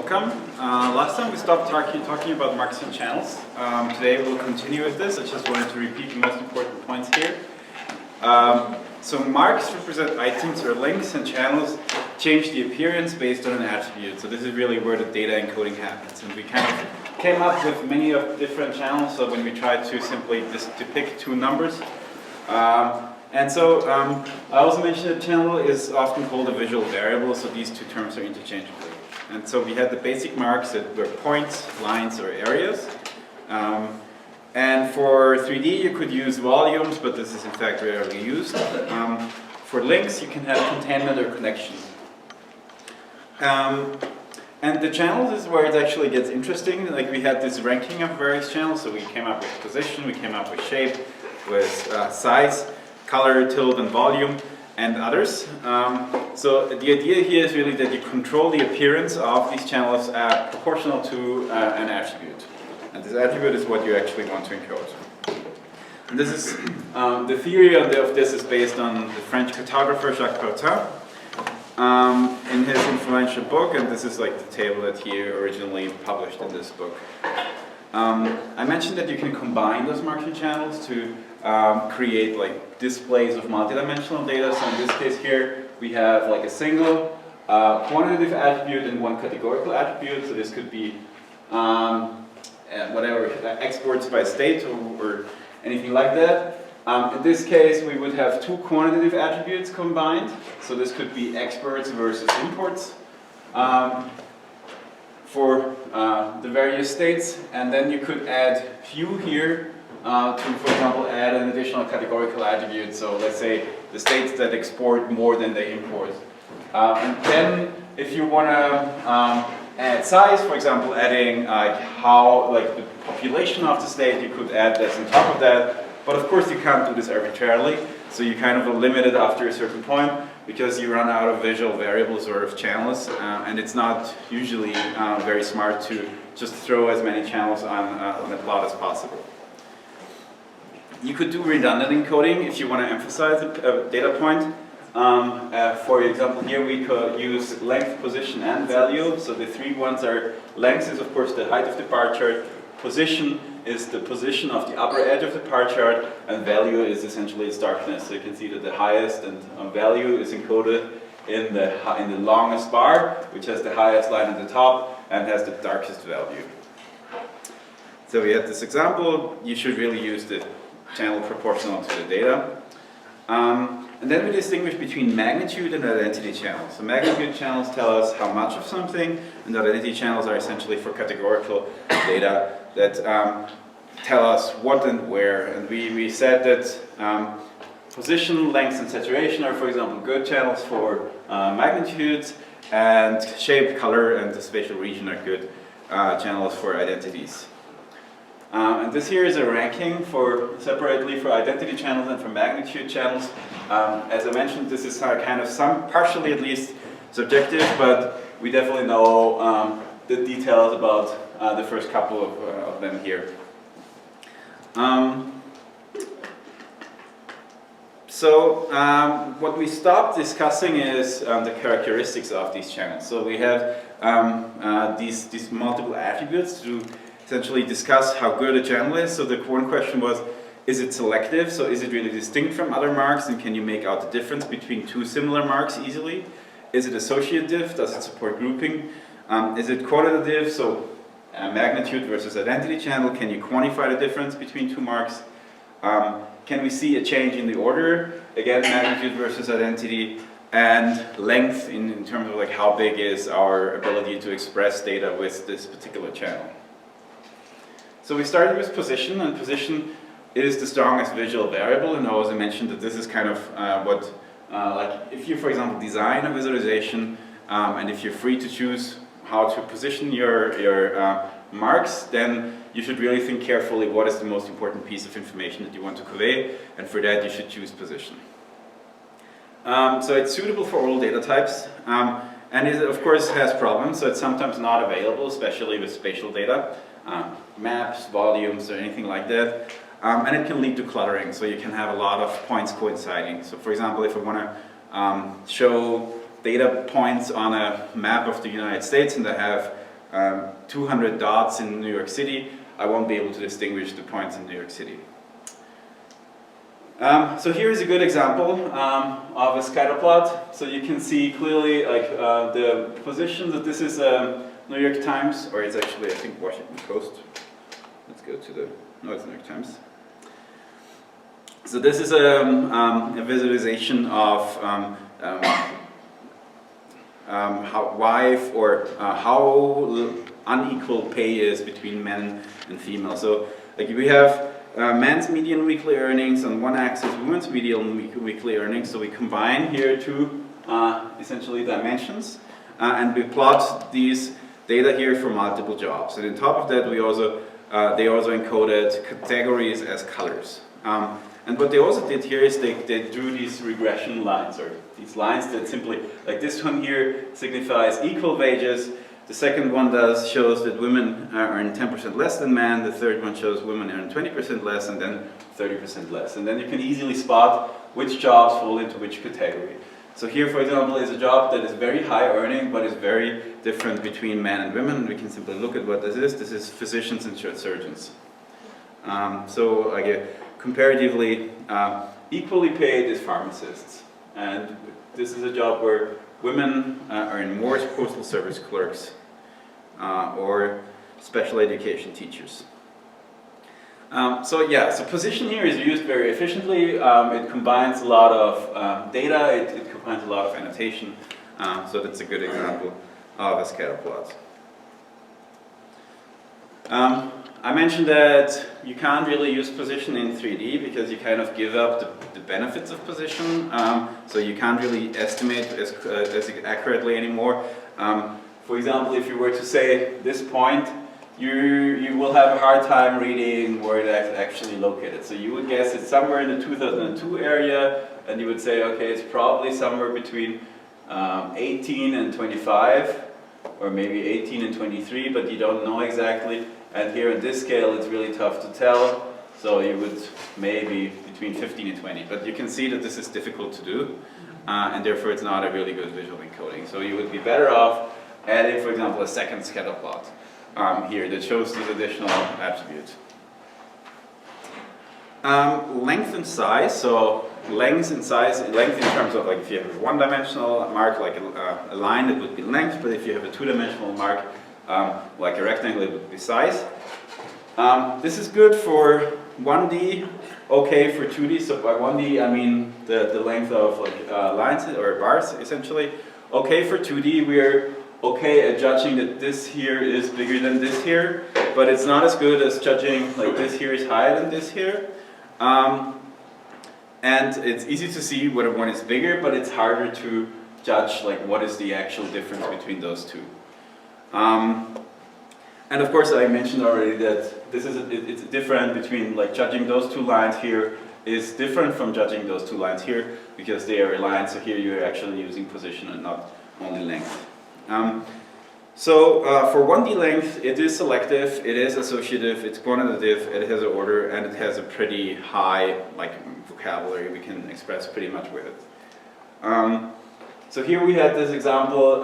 welcome. Last time we stopped talking about marks and channels. Today we'll continue with this. I just wanted to repeat the most important points here. So marks represent items or links, and channels change the appearance based on an attribute. So this is really where the data encoding happens. And we kind of came up with many of different channels. So when we tried to simply just depict two numbers. I also mentioned that channel is often called a visual variable, so these two terms are interchangeable. And so we had the basic marks that were points, lines, or areas. And for 3D you could use volumes, but this is in fact rarely used. For links you can have containment or connection. And the channels is where it actually gets interesting. Like we had this ranking of various channels, so we came up with position, we came up with shape, with size, color, tilt, and volume, and others. So the idea here is really that you control the appearance of these channels proportional to an attribute. And this attribute is what you actually want to encode. And this is, the theory of this is based on the French cartographer Jacques Bertin in his influential book, and this is like the table that he originally published in this book. I mentioned that you can combine those marks and channels to create like displays of multidimensional data. So in this case here we have like a single quantitative attribute and one categorical attribute. So this could be whatever, exports by state or anything like that. In this case we would have two quantitative attributes combined. So this could be exports versus imports for the various states, and then you could add few here to, for example, add an additional categorical attribute. So let's say the states that export more than they import. And then if you want to add size, for example, adding the population of the state, you could add this on top of that. But of course you can't do this arbitrarily, so you kind of limit it after a certain point because you run out of visual variables or of channels, and it's not usually very smart to just throw as many channels on a plot as possible. You could do redundant encoding if you want to emphasize a data point. For example, here we could use length, position, and value. So the three ones are: length is of course the height of the bar chart, position is the position of the upper edge of the bar chart, and value is essentially its darkness. So you can see that the highest and value is encoded in the longest bar, which has the highest line at the top and has the darkest value. So we had this example. You should really use the channel proportional to the data. And then we distinguish between magnitude and identity channels. So magnitude channels tell us how much of something, and identity channels are essentially for categorical data that tell us what and where. And we said that position, length, and saturation are, for example, good channels for magnitudes, and shape, color, and the spatial region are good channels for identities. And this here is a ranking separately for identity channels and for magnitude channels. As I mentioned, this is kind of partially at least subjective, but we definitely know the details about the first couple of them here. What we stopped discussing is the characteristics of these channels. So we have these multiple attributes to essentially discuss how good a channel is. So the one question was, is it selective? So is it really distinct from other marks, and can you make out the difference between two similar marks easily? Is it associative? Does it support grouping? Is it quantitative? So magnitude versus identity channel, can you quantify the difference between two marks? Can we see a change in the order? Again, magnitude versus identity. And length in terms of like how big is our ability to express data with this particular channel. So we started with position, and position is the strongest visual variable, and I also mentioned that this is kind of like if you, for example, design a visualization, and if you're free to choose how to position your marks, then you should really think carefully what is the most important piece of information that you want to convey, and for that you should choose position. So it's suitable for all data types, and it of course has problems, so it's sometimes not available, especially with spatial data. Maps, volumes, or anything like that. And it can lead to cluttering, so you can have a lot of points coinciding. So for example, if I want to show data points on a map of the United States and I have 200 dots in New York City, I won't be able to distinguish the points in New York City. So here is a good example of a scatter plot. So you can see clearly like the position that this is New York Times, or it's actually I think Washington Post. Let's go to the, no, it's New York Times. So this is a visualization of how unequal pay is between men and female. So like we have men's median weekly earnings on one axis, women's median weekly earnings. So we combine here two essentially dimensions, and we plot these data here for multiple jobs. And on top of that, we also they also encoded categories as colors. And what they also did here is they drew these regression lines, or these lines that simply, like this one here signifies equal wages. The second one shows that women earn 10% less than men. The third one shows women earn 20% less, and then 30% less. And then you can easily spot which jobs fall into which category. So here, for example, is a job that is very high earning, but is very different between men and women. We can simply look at what this is. This is physicians and surgeons. So like comparatively equally paid is pharmacists. And this is a job where women earn more as postal service clerks or special education teachers. So position here is used very efficiently. It combines a lot of data, it combines a lot of annotation, so that's a good example of a scatter plot. I mentioned that you can't really use position in 3D because you kind of give up the benefits of position, so you can't really estimate as accurately anymore. For example, if you were to say this point, you will have a hard time reading where it's actually located. So you would guess it's somewhere in the 2002 area, and you would say, okay, it's probably somewhere between 18 and 25, or maybe 18 and 23, but you don't know exactly. And here in this scale, it's really tough to tell. So you would maybe between 15 and 20. But you can see that this is difficult to do, and therefore it's not a really good visual encoding. So you would be better off adding, for example, a second scatter plot here that shows these additional attributes. Length and size. So length and size, length in terms of like if you have a one-dimensional mark, like a line, that would be length. But if you have a two-dimensional mark, like a rectangle, it would be size. This is good for 1D, okay for 2D. So by 1D, I mean the length of like lines or bars, essentially. Okay for 2D, we're okay at judging that this here is bigger than this here, but it's not as good as judging like this here is higher than this here. And it's easy to see whether one is bigger, but it's harder to judge like what is the actual difference between those two. And of course I mentioned already that this is it's different between like judging those two lines here is different from judging those two lines here because they are aligned, so here you're actually using position and not only length. For 1D length, it is selective, it is associative, it's quantitative, it has an order, and it has a pretty high like vocabulary we can express pretty much with it. So here we had this example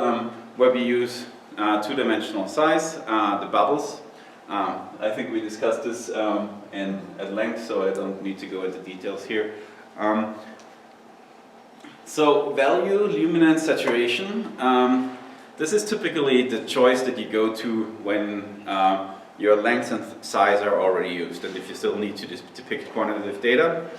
where we use two-dimensional size, the bubbles. I think we discussed this at length, so I don't need to go into details here. So value, luminance, saturation. This is typically the choice that you go to when your length and size are already used, and if you still need to depict quantitative data.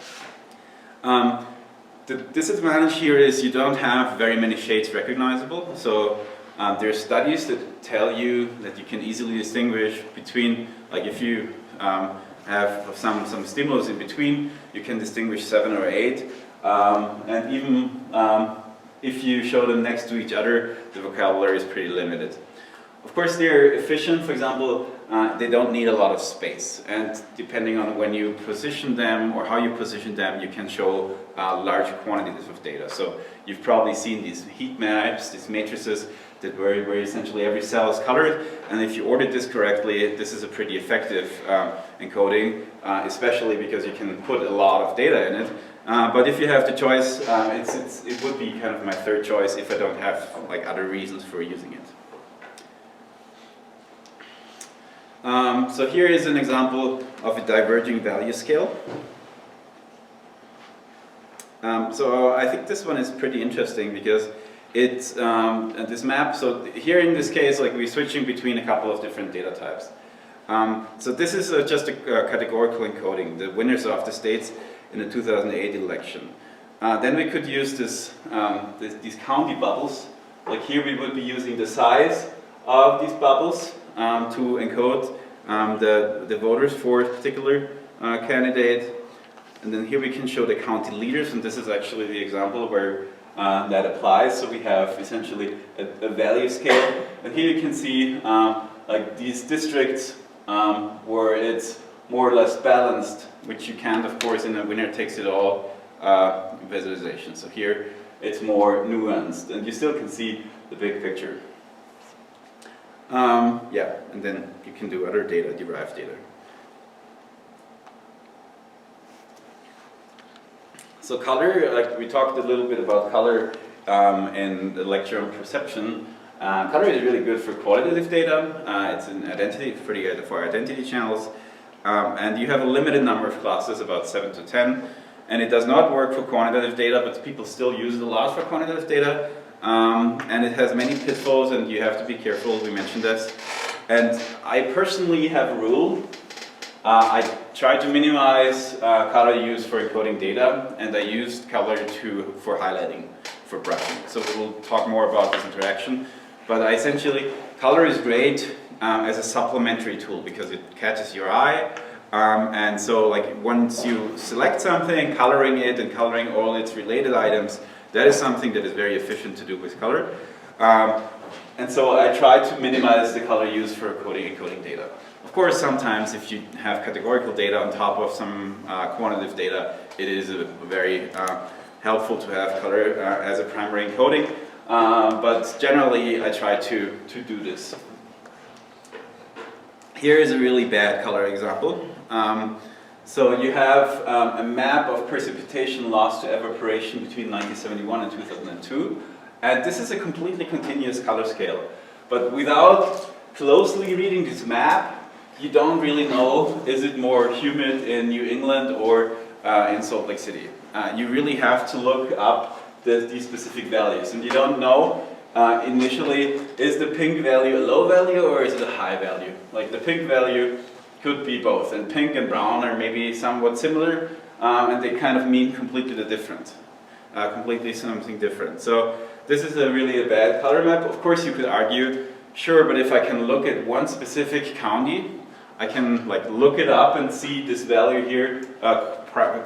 The disadvantage here is you don't have very many shades recognizable. So there are studies that tell you that you can easily distinguish between, like if you have some stimulus in between, you can distinguish 7 or 8. And even if you show them next to each other, the vocabulary is pretty limited. Of course, they're efficient. For example, they don't need a lot of space. And depending on when you position them or how you position them, you can show large quantities of data. So you've probably seen these heat maps, these matrices, that where essentially every cell is colored. And if you ordered this correctly, this is a pretty effective encoding, especially because you can put a lot of data in it. But if you have the choice, it would be kind of my third choice if I don't have like other reasons for using it. So here is an example of a diverging value scale. So I think this one is pretty interesting because it's this map. So here in this case, like we're switching between a couple of different data types. So this is just a categorical encoding, the winners of the states in the 2008 election. Then we could use these county bubbles. Like here we would be using the size of these bubbles to encode the voters for a particular candidate. And then here we can show the county leaders, and this is actually the example where that applies. So we have essentially a value scale. And here you can see like these districts where it's more or less balanced, which you can't, of course, in a winner takes it all visualization. So here it's more nuanced, and you still can see the big picture. Yeah, and then you can do other data, derived data. So color, like we talked a little bit about color in the lecture on perception. Color is really good for qualitative data. It's an identity, pretty good for identity channels. And you have a limited number of classes, about 7 to 10. And it does not work for quantitative data, but people still use it a lot for quantitative data. And it has many pitfalls, and you have to be careful, we mentioned this. And I personally have a rule. I try to minimize color use for encoding data, and I used color for highlighting, for brushing. So we'll talk more about this interaction. But essentially, color is great as a supplementary tool because it catches your eye. And so like once you select something, coloring it and coloring all its related items, that is something that is very efficient to do with color. And so I try to minimize the color use for encoding data. Of course, sometimes if you have categorical data on top of some quantitative data, it is very helpful to have color as a primary encoding. But generally, I try to do this. Here is a really bad color example. So you have a map of precipitation loss to evaporation between 1971 and 2002. And this is a completely continuous color scale. But without closely reading this map, you don't really know, is it more humid in New England or in Salt Lake City? You really have to look up these specific values. And you don't know initially, is the pink value a low value or is it a high value? Like the pink value could be both, and pink and brown are maybe somewhat similar, and they kind of mean completely completely something different. So this is really a bad color map. Of course you could argue, sure, but if I can look at one specific county, I can like look it up and see this value here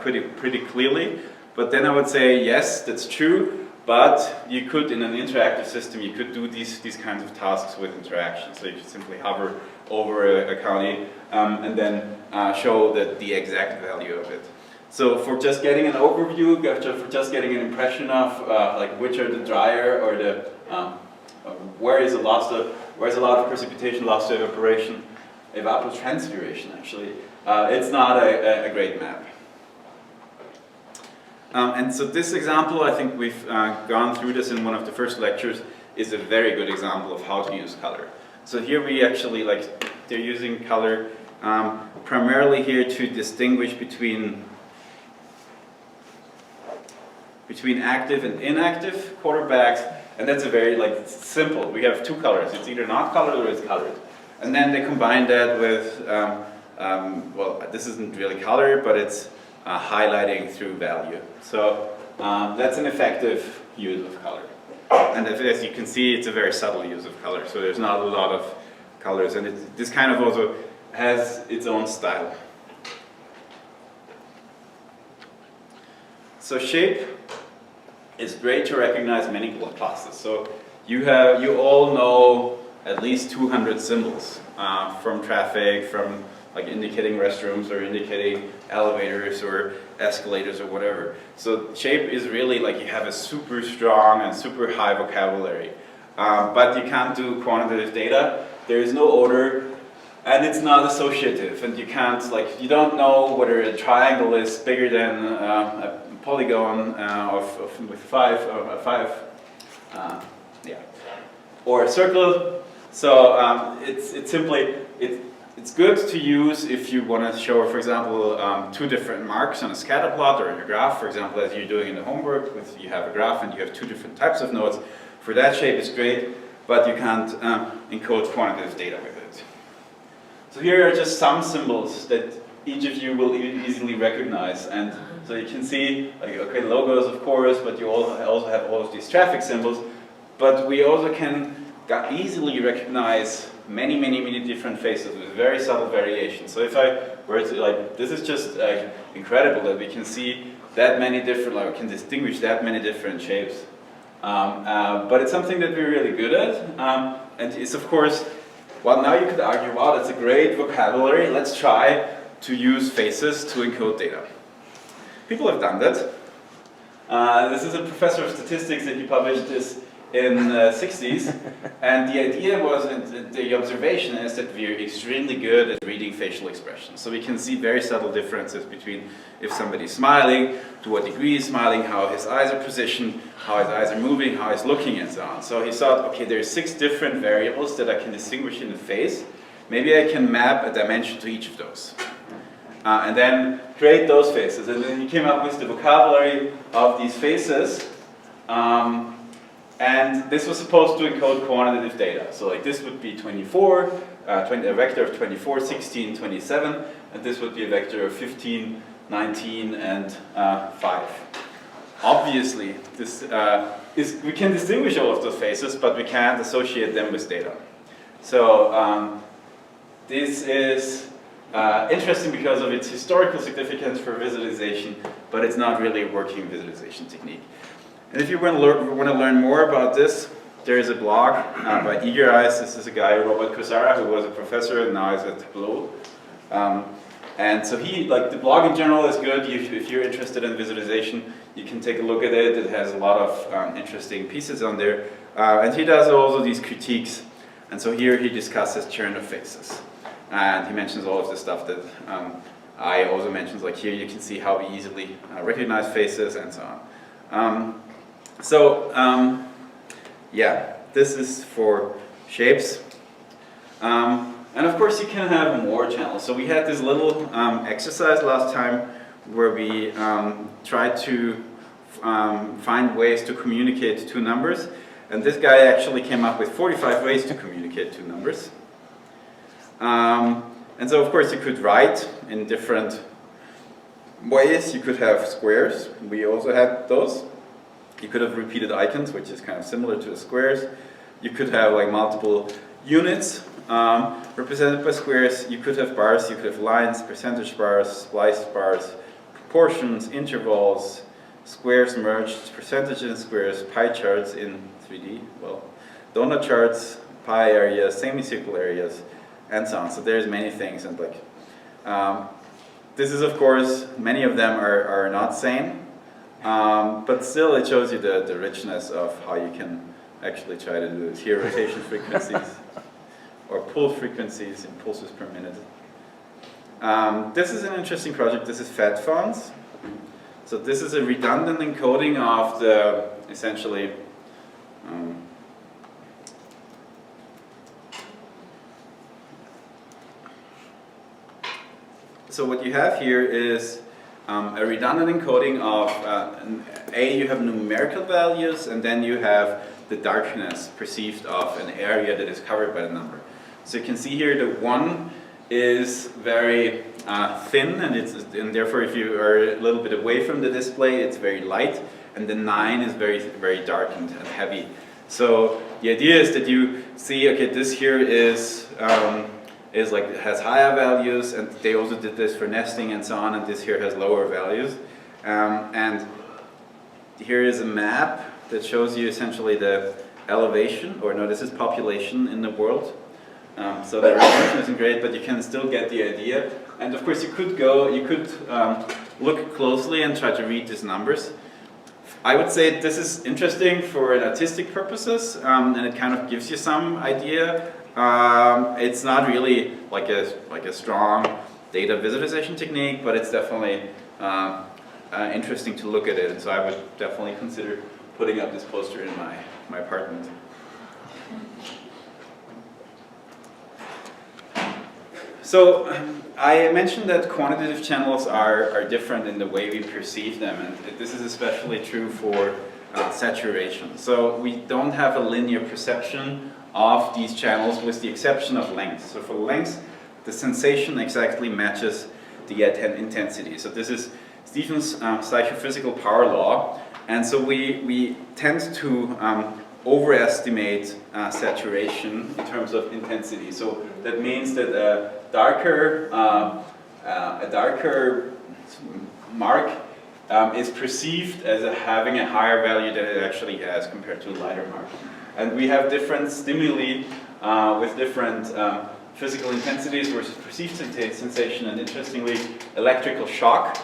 pretty clearly. But then I would say, yes, that's true, but you could, in an interactive system, you could do these kinds of tasks with interaction. So you could simply hover over a county and then show the exact value of it. So for just getting an overview, for just getting an impression of like which are the drier or the where is a lot of precipitation lost to evaporation, evapotranspiration actually, it's not a great map. And so this example, I think we've gone through this in one of the first lectures, is a very good example of how to use color. So here we actually they're using color primarily here to distinguish between active and inactive quarterbacks, and that's a very simple. We have two colors. It's either not colored or it's colored. And then they combine that with, well, this isn't really color, but it's highlighting through value. So that's an effective use of color. And as you can see, it's a very subtle use of color. So there's not a lot of colors, and this kind of also has its own style. So shape is great to recognize many classes. So you all know at least 200 symbols from traffic, from indicating restrooms or indicating elevators or escalators or whatever. So shape is really you have a super strong and super high vocabulary. But you can't do quantitative data. There is no order, and it's not associative, and you can't you don't know whether a triangle is bigger than a polygon with five or a circle. So it's simply It's good to use if you want to show, for example, two different marks on a scatter plot or in a graph. For example, as you're doing in the homework, you have a graph and you have two different types of nodes. For that shape, it's great, but you can't encode quantitative data with it. So here are just some symbols that each of you will easily recognize. And so you can see, like, okay, logos, of course, but you also have all of these traffic symbols. But we also can easily recognize many different faces with very subtle variations. So if I were to, like, this is just incredible that we can see that many different, like, we can distinguish that many different shapes. But it's something that we're really good at. And it's, of course, well, now you could argue, wow, that's a great vocabulary. Let's try to use faces to encode data. People have done that. This is a professor of statistics that he published this in the 60s, and the idea was, the observation is that we're extremely good at reading facial expressions. So we can see very subtle differences between if somebody's smiling, to what degree he's smiling, how his eyes are positioned, how his eyes are moving, how he's looking, and so on. So he thought, okay, there's 6 different variables that I can distinguish in the face. Maybe I can map a dimension to each of those. And then create those faces. And then he came up with the vocabulary of these faces. And this was supposed to encode quantitative data. So like this would be 24, a vector of 24, 16, 27, and this would be a vector of 15, 19, and 5. Obviously, this we can distinguish all of those faces, but we can't associate them with data. So this is interesting because of its historical significance for visualization, but it's not really a working visualization technique. And if you want to learn more about this, there is a blog by Eager Eyes. This is a guy, Robert Kosara, who was a professor and now is at Tableau. And so the blog in general is good. If you're interested in visualization, you can take a look at it. It has a lot of interesting pieces on there. And he does also these critiques. And so here he discusses churn of faces. And he mentions all of the stuff that I also mentioned. Like here you can see how we easily recognize faces and so on. Yeah, this is for shapes. And of course you can have more channels. So we had this little exercise last time where we tried to find ways to communicate 2 numbers. And this guy actually came up with 45 ways to communicate 2 numbers. And so of course you could write in different ways. You could have squares. We also had those. You could have repeated icons, which is kind of similar to the squares. You could have like multiple units represented by squares. You could have bars, you could have lines, percentage bars, spliced bars, proportions, intervals, squares merged, percentages in squares, pie charts in 3D, well, donut charts, pie areas, semicircle areas, and so on. So there's many things, and like this is, of course, many of them are not sane. But still it shows you the richness of how you can actually try to do this. Here, rotation frequencies or pull frequencies, impulses per minute. This is an interesting project. This is fat phones. So this is a redundant encoding of the, essentially, so what you have here is a redundant encoding of, you have numerical values, and then you have the darkness perceived of an area that is covered by the number. So you can see here the 1 is very thin, and therefore if you are a little bit away from the display, it's very light, and the 9 is very dark and heavy. So the idea is that you see, okay, this here is like, has higher values, and they also did this for nesting and so on, and this here has lower values. And here is a map that shows you essentially the elevation, or no, this is population in the world. So the resolution isn't great, but you can still get the idea. And of course you could look closely and try to read these numbers. I would say this is interesting for artistic purposes, and it kind of gives you some idea. It's not really like a strong data visualization technique, but it's definitely interesting to look at it. And so I would definitely consider putting up this poster in my apartment. So I mentioned that quantitative channels are different in the way we perceive them, and this is especially true for saturation. So we don't have a linear perception of these channels with the exception of length. So for length, the sensation exactly matches the intensity. So this is Stephen's psychophysical power law, and so we tend to overestimate saturation in terms of intensity. So that means that a darker mark is perceived as having a higher value than it actually has compared to a lighter mark. And we have different stimuli with different physical intensities versus perceived sensation, and interestingly, electrical shock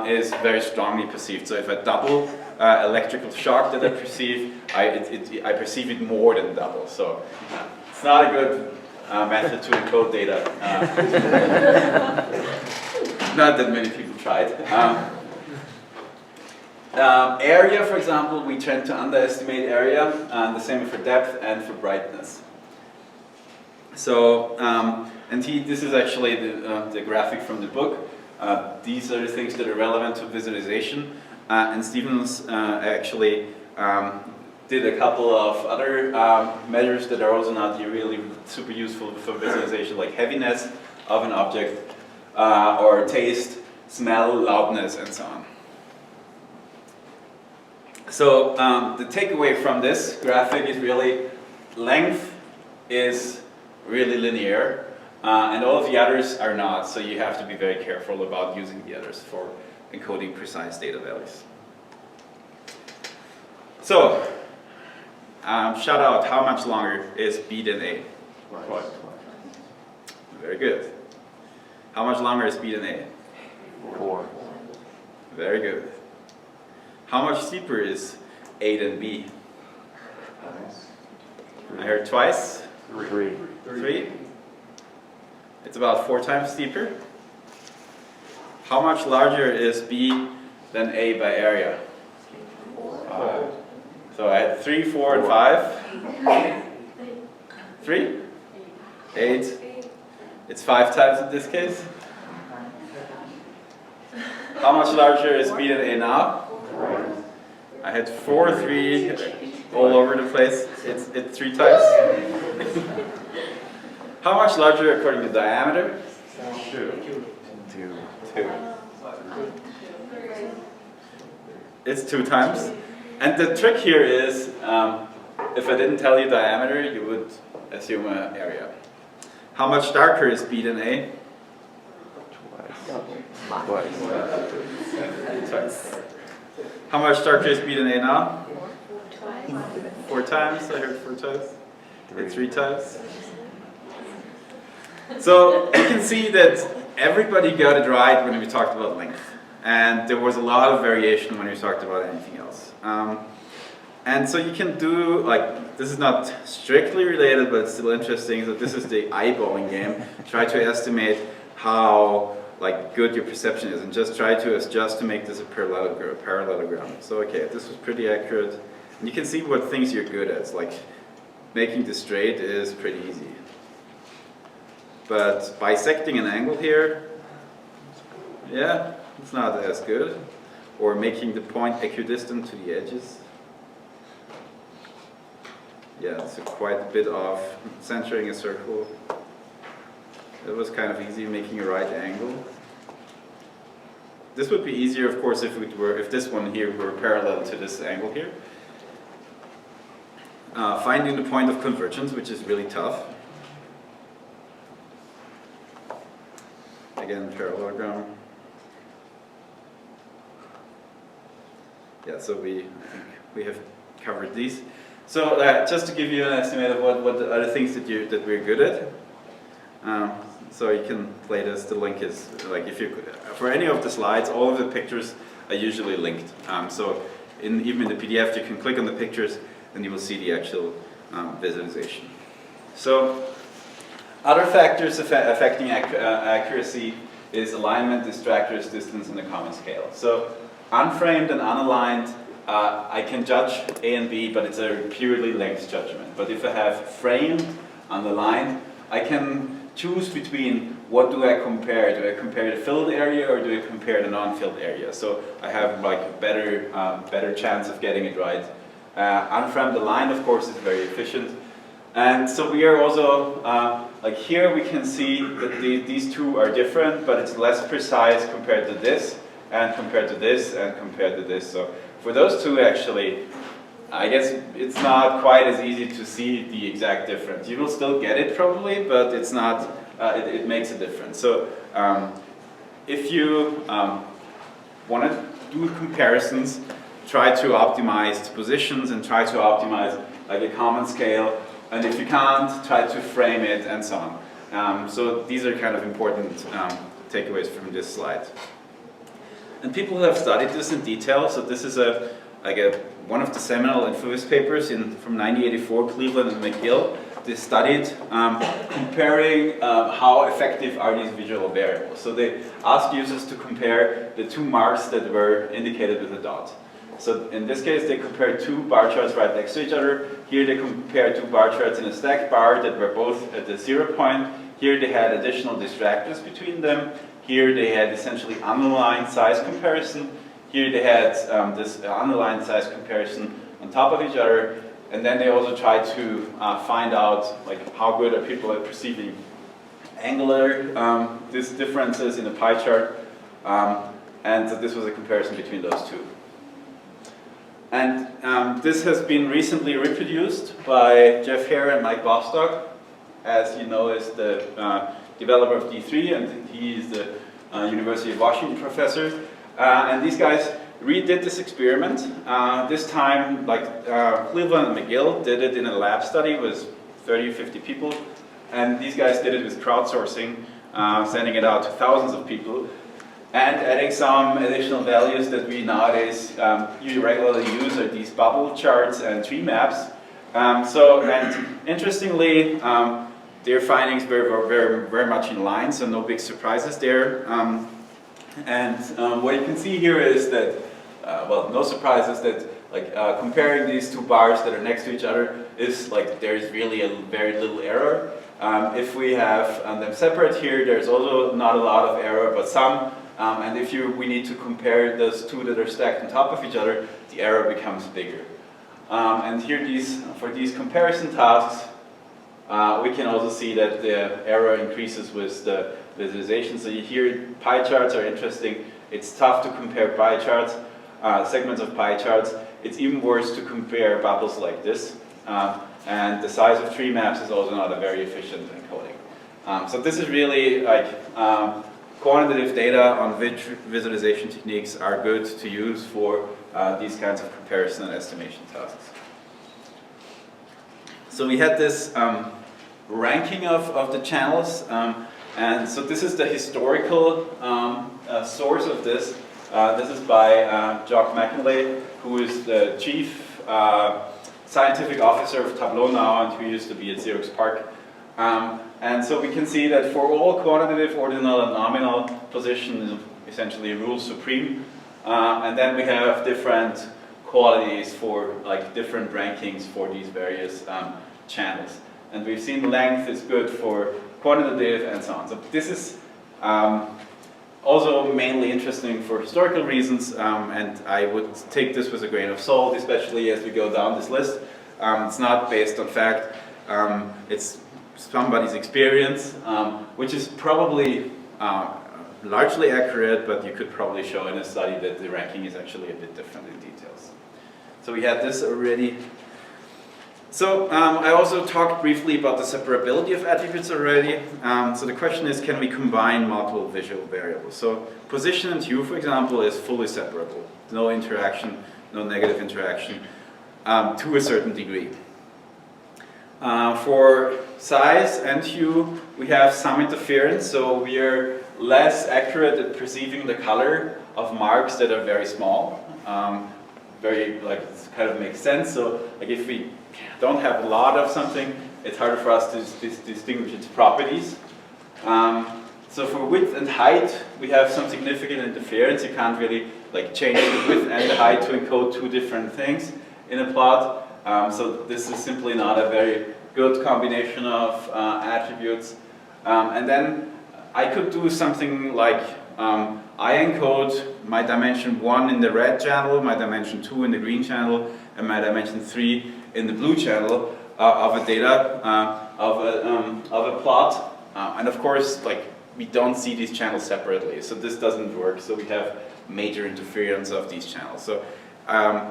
is very strongly perceived. So if I double electrical shock that I perceive, I perceive it more than double. So it's not a good method to encode data. Not that many people tried. Area, for example, we tend to underestimate area, and the same for depth and for brightness. So, this is actually the graphic from the book. These are the things that are relevant to visualization, and Stevens actually did a couple of other measures that are also not really super useful for visualization, like heaviness of an object, or taste, smell, loudness, and so on. So the takeaway from this graphic is really length is really linear, and all of the others are not, so you have to be very careful about using the others for encoding precise data values. So, shout out, how much longer is B than A? Twice. Very good. How much longer is B than A? 4. Very good. How much steeper is A than B? I heard twice. 3. It's about 4 times steeper. How much larger is B than A by area? 5. So I had 3, 4, and 5. 3? 8. It's 5 times in this case. How much larger is B than A now? I had 4, 3, all over the place. It's 3 times. How much larger according to diameter? 2. It's 2 times. And the trick here is, if I didn't tell you diameter, you would assume an area. How much darker is B than A? Twice. How much darker is B than A now? 4 times. I heard 4 times. 3 times. So you can see that everybody got it right when we talked about length, and there was a lot of variation when we talked about anything else. And so you can do, like, this is not strictly related, but it's still interesting. So this is the eyeballing game. Try to estimate how good your perception is, and just try to adjust to make this a parallelogram. So okay, this was pretty accurate. And you can see what things you're good at. Like making this straight is pretty easy. But bisecting an angle here, yeah, it's not as good. Or making the point equidistant to the edges. Yeah, it's quite a bit off. Centering a circle. It was kind of easy, making a right angle. This would be easier, of course, if this one here were parallel to this angle here. Finding the point of convergence, which is really tough. Again, parallelogram. Yeah, so I think we have covered these. So just to give you an estimate of what the other things that we're good at. So you can play this. The link is for any of the slides, all of the pictures are usually linked. So even in the PDF, you can click on the pictures, and you will see the actual visualization. So other factors affecting accuracy is alignment, distractors, distance, and the common scale. So unframed and unaligned, I can judge A and B, but it's a purely length judgment. But if I have framed on the line, I can choose between what do I compare. Do I compare the filled area or do I compare the non-filled area? So I have like a better chance of getting it right. Unframed align, of course, is very efficient. And so we are also, like here we can see that these two are different, but it's less precise compared to this, and compared to this, and compared to this. So for those two actually, I guess it's not quite as easy to see the exact difference. You will still get it probably, but it's not, it makes a difference. So if you want to do comparisons, try to optimize the positions and try to optimize like a common scale. And if you can't, try to frame it and so on. So these are kind of important takeaways from this slide. And people have studied this in detail. So this is one of the seminal influence papers from 1984, Cleveland and McGill. They studied comparing how effective are these visual variables. So they asked users to compare the two marks that were indicated with a dot. So in this case, they compared two bar charts right next to each other. Here they compared two bar charts in a stacked bar that were both at the 0 point. Here they had additional distractors between them. Here they had essentially underlined size comparison. Here they had this underlined size comparison on top of each other. And then they also tried to find out like how good are people at perceiving angular these differences in a pie chart. And so this was a comparison between those two. And this has been recently reproduced by Jeff Hare and Mike Bostock. As you know, is the developer of D3, and he is the University of Washington professor. And these guys redid this experiment. This time, like Cleveland and McGill did it in a lab study with 30 or 50 people. And these guys did it with crowdsourcing, sending it out to thousands of people. And adding some additional values that we nowadays regularly use are these bubble charts and tree maps. And interestingly, their findings were very much in line, so no big surprises there. What you can see here is that, well, no surprises that like comparing these two bars that are next to each other is like there's really a very little error. If we have them separate here, there's also not a lot of error, but some. And if we need to compare those two that are stacked on top of each other, the error becomes bigger. And here, for these comparison tasks, we can also see that the error increases with the visualization. So here, pie charts are interesting. It's tough to compare pie charts, segments of pie charts. It's even worse to compare bubbles like this. And the size of tree maps is also not a very efficient encoding. So this is really like quantitative data on which visualization techniques are good to use for these kinds of comparison and estimation tasks. So we had this ranking of the channels, and so this is the historical source of this. This is by Jock McInlay, who is the chief scientific officer of Tableau now and who used to be at Xerox PARC. And so we can see that for all quantitative, ordinal, and nominal positions, essentially rules supreme. And then we have different qualities for like different rankings for these various channels. And we've seen length is good for quantitative and so on. So this is also mainly interesting for historical reasons, and I would take this with a grain of salt, especially as we go down this list. It's not based on fact. It's somebody's experience, which is probably largely accurate, but you could probably show in a study that the ranking is actually a bit different in details. So we had this already. So I also talked briefly about the separability of attributes already. So the question is, can we combine multiple visual variables? So position and hue, for example, is fully separable. No interaction, no negative interaction, to a certain degree. For size and hue, we have some interference, so we are less accurate at perceiving the color of marks that are very small. It kind of makes sense. So, like if we don't have a lot of something, it's harder for us to distinguish its properties. So for width and height, we have some significant interference. You can't really like change the width and the height to encode two different things in a plot. So this is simply not a very good combination of attributes. And then I could do something like I encode my dimension 1 in the red channel, my dimension 2 in the green channel, and my dimension 3 in the blue channel of a data, of a plot. And of course, like, we don't see these channels separately, so this doesn't work. So we have major interference of these channels. So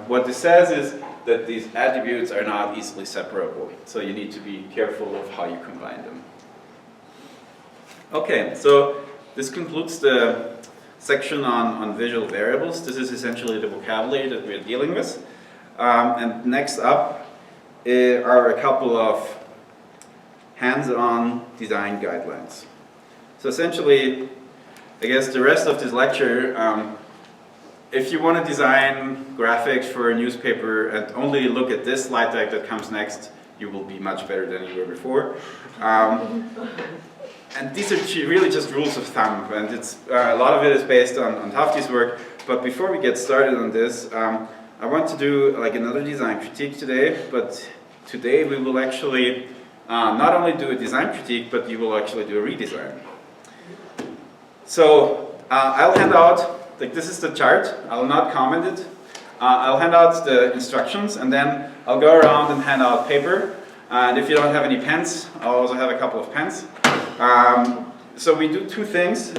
what this says is that these attributes are not easily separable. So you need to be careful of how you combine them. Okay, so this concludes the section on visual variables. This is essentially the vocabulary that we're dealing with. And next up are a couple of hands-on design guidelines. So essentially, I guess the rest of this lecture, if you want to design graphics for a newspaper and only look at this slide deck that comes next, you will be much better than you were before. And these are really just rules of thumb, and it's a lot of it is based on Tufte's work. But before we get started on this, I want to do like another design critique today. But today we will actually not only do a design critique, but you will actually do a redesign. So I'll hand out, like, this is the chart. I will not comment it. I'll hand out the instructions, and then I'll go around and hand out paper. And if you don't have any pens, I'll also have a couple of pens. So we do two things.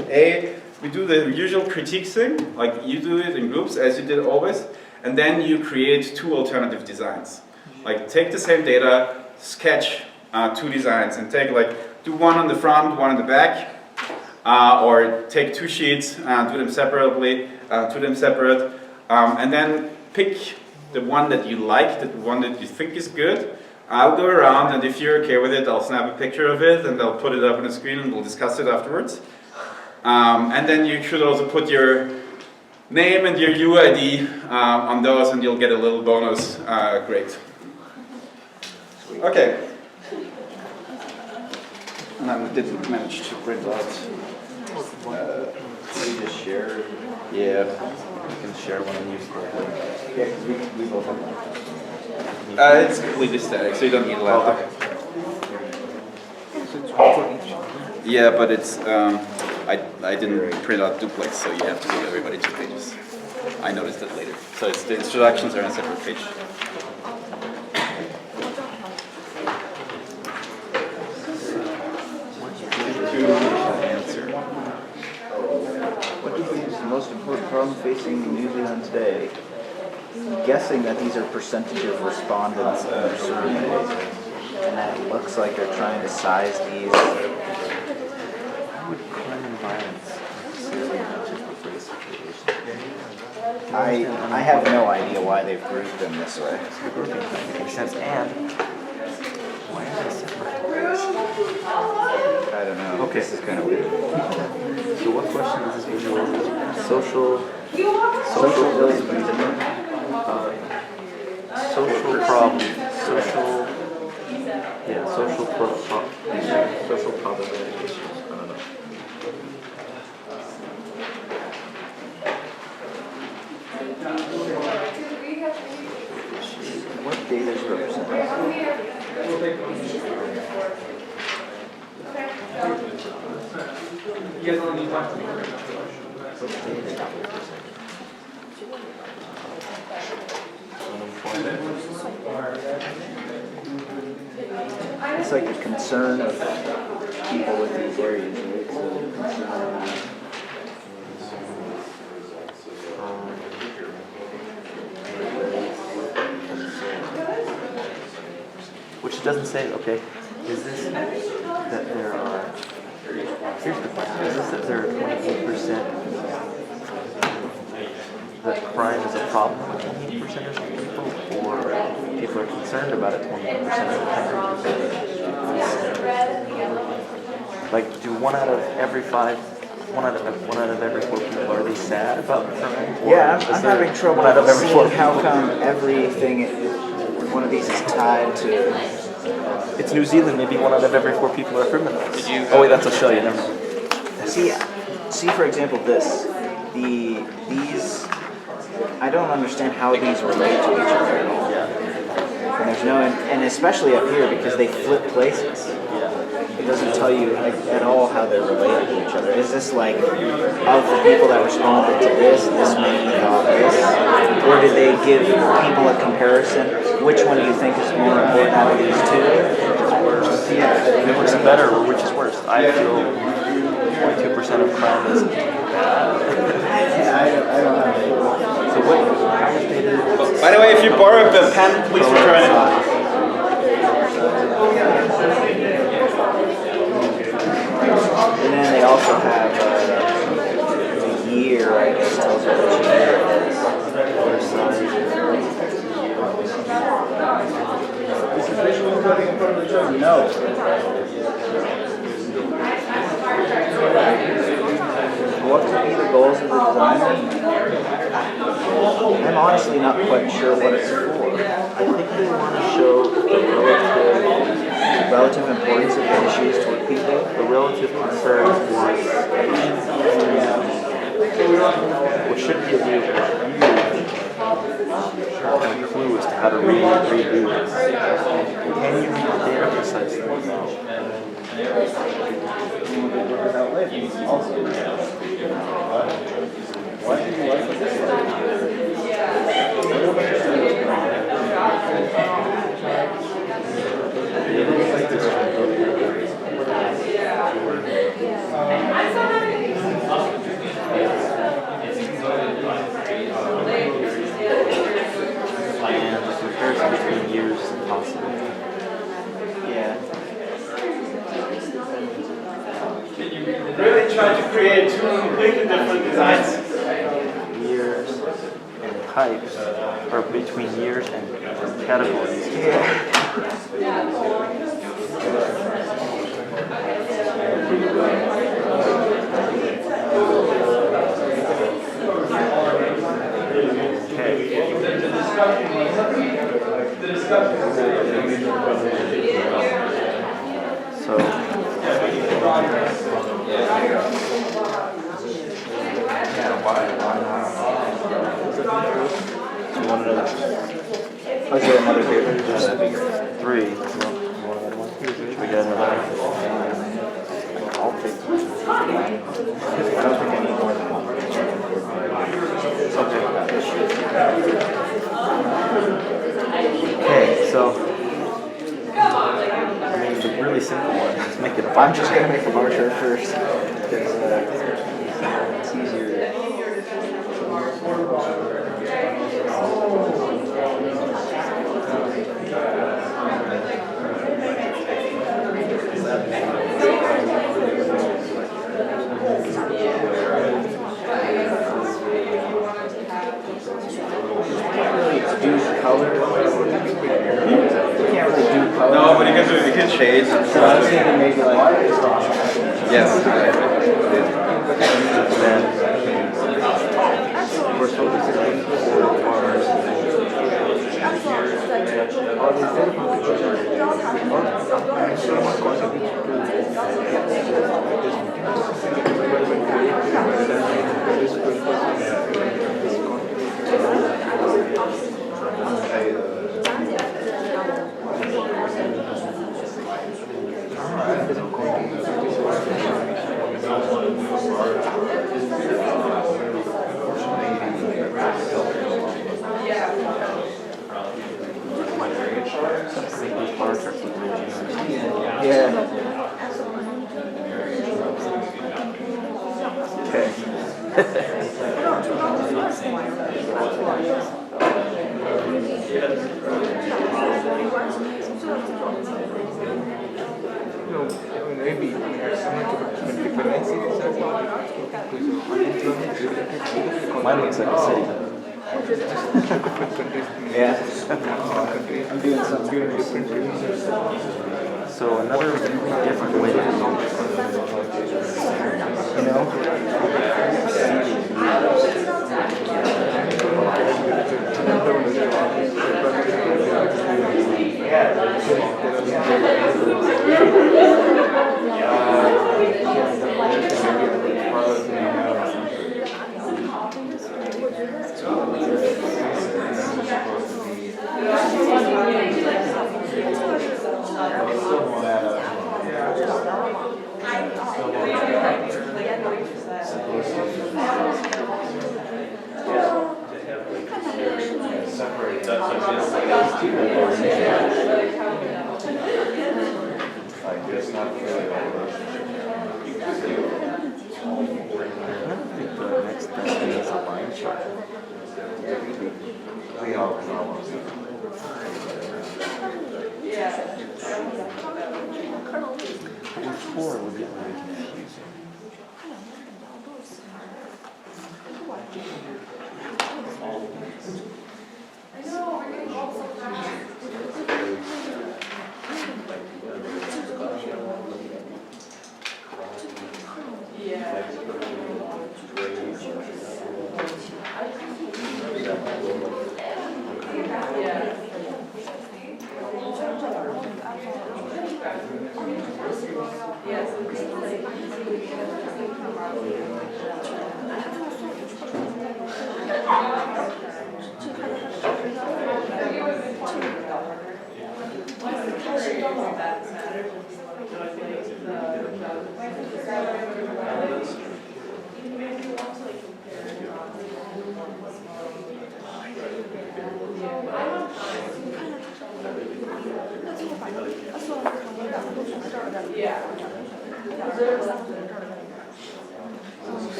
We do the usual critique thing, like you do it in groups as you did always, and then you create two alternative designs. Like, take the same data, sketch two designs, and do one on the front, one on the back, or take two sheets, do them separately, and then pick the one that you like, the one that you think is good. I'll go around, and if you're okay with it, I'll snap a picture of it, and I'll put it up on the screen, and we'll discuss it afterwards. And then you should also put your name and your UID on those, and you'll get a little bonus grade. Okay. And I didn't manage to print out. Can you just share? Yeah. You can share one and use it. Yeah, because we both have one. It's completely static, so you don't need a laptop. Yeah, but it's I didn't print out duplex, so you have to give everybody 2 pages. I noticed that later. So the introductions are on a separate page. What do you think is the most important problem facing New Zealand today? I'm guessing that these are percentage of respondents in their survey, and that it looks like they're trying to size these. How would crime and violence necessarily match up with race affiliation? I have no idea why they've grouped them this way. The grouping makes sense, and why are they separate? I don't know. Okay. This is kind of weird. So what question is this visual? Social problem. Social probability issues. I don't know. What data is represented? It's like a concern of people with these areas, right? Which doesn't say, okay, is this that there are, here's the question, is this that there are 28% that crime is a problem with 28% of people, or people are concerned about it 28% of the time? Like, do one out of every 4 people, are they sad about crime? Yeah, I'm having trouble seeing how come everything, one of these is tied to... It's New Zealand, maybe 1 out of every 4 people are criminals. Oh wait, that's Australia, never mind. See for example these, I don't understand how these relate to each other at all. Yeah. And there's no, and especially up here because they flip places. Yeah. doesn't tell you like, at all how they're related to each other. Is this like, of the people that responded to this many thought this? Or did they give people a comparison? Which one do you think is more important out of these two? Which is better or which is worse? I feel 0.2% of crime is bad. Yeah, I don't know. So what? How much data? By the way, if you borrow a pen, please return it. And then they also have the year, I guess, tells you which year it is. Or size. Is the visual encoding in front of the chart? No. What could be the goals of the designer? I'm honestly not quite sure what it's for. I think they want to show the relative importance of the issues toward people. The relative concern was what should give you a clue as to how to redo this. Can you read the data precisely? Without labels, also. Why do you like this? And the comparison between years is impossible. Yeah. Really try to create two completely different designs. Years and types, or between years and categories. So, is there another paper? Just three. You want another one? Should we get another one? I'll take one. I don't think I need more than one. Okay, so I mean the really simple one is make it a bar I'm just chart. gonna make a bar chart first because it's easier. Do color. You can't really do color. No, but you can shade. So I was thinking maybe like. Yes. Then We're focusing on yeah. Okay. Maybe when I see this, mine looks like a city. Yeah. I'm doing something different. So another different way to You know? before would get really confusing.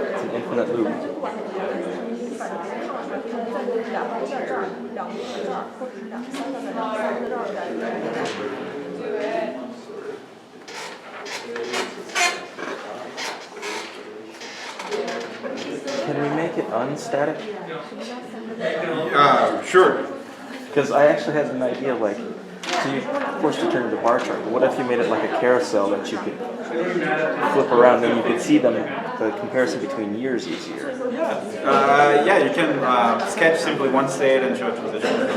It's an infinite loop. Can we make it unstatic? Sure. Because I actually had an idea, like, so you, of course, you turn into a bar chart, but what if you made it like a carousel that you could flip around and you could see them, the comparison between years easier? Yeah, you can sketch simply one state and show transition.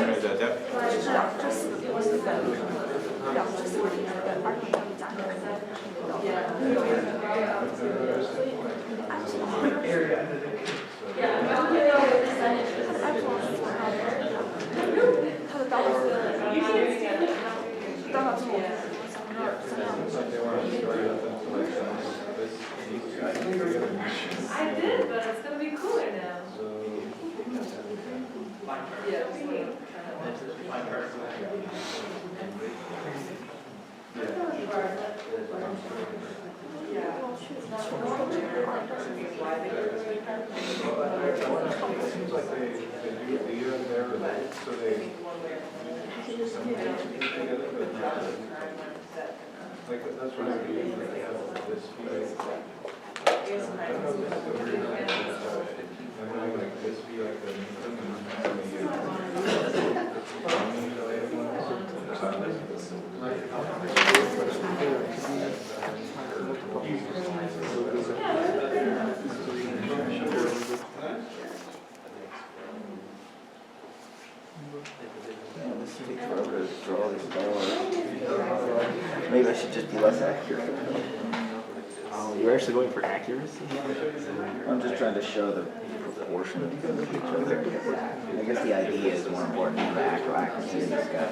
I did, but it's gonna be cooler now. Seems like they do the year in there, so they like that's what I mean. They have this fee. I don't know if this is a weird I know like this fee like This takes forever to draw these dollars. Maybe I should just be less accurate. Oh, you're actually going for accuracy? I'm just trying to show the proportion of each other. I guess the idea is more important than the actual accuracy of this guy.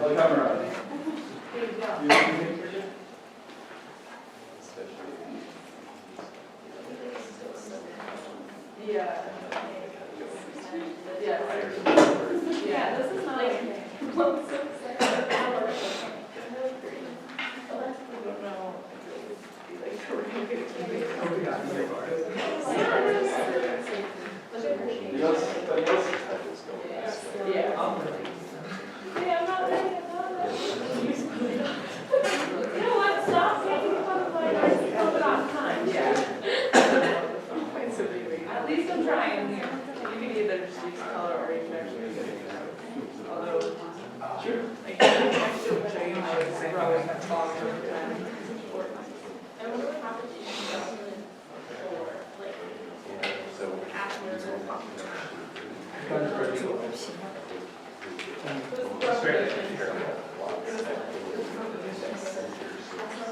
I'll come around. Yeah. Yeah, this is not like. Yeah, I'm not ready to You know what? Stop making fun of my on time. Yeah. At least I'm trying here. You can either just use color or you can actually use it. Although, sure. Like, I can still show you how it's growing that long over time. I wonder what happens if you don't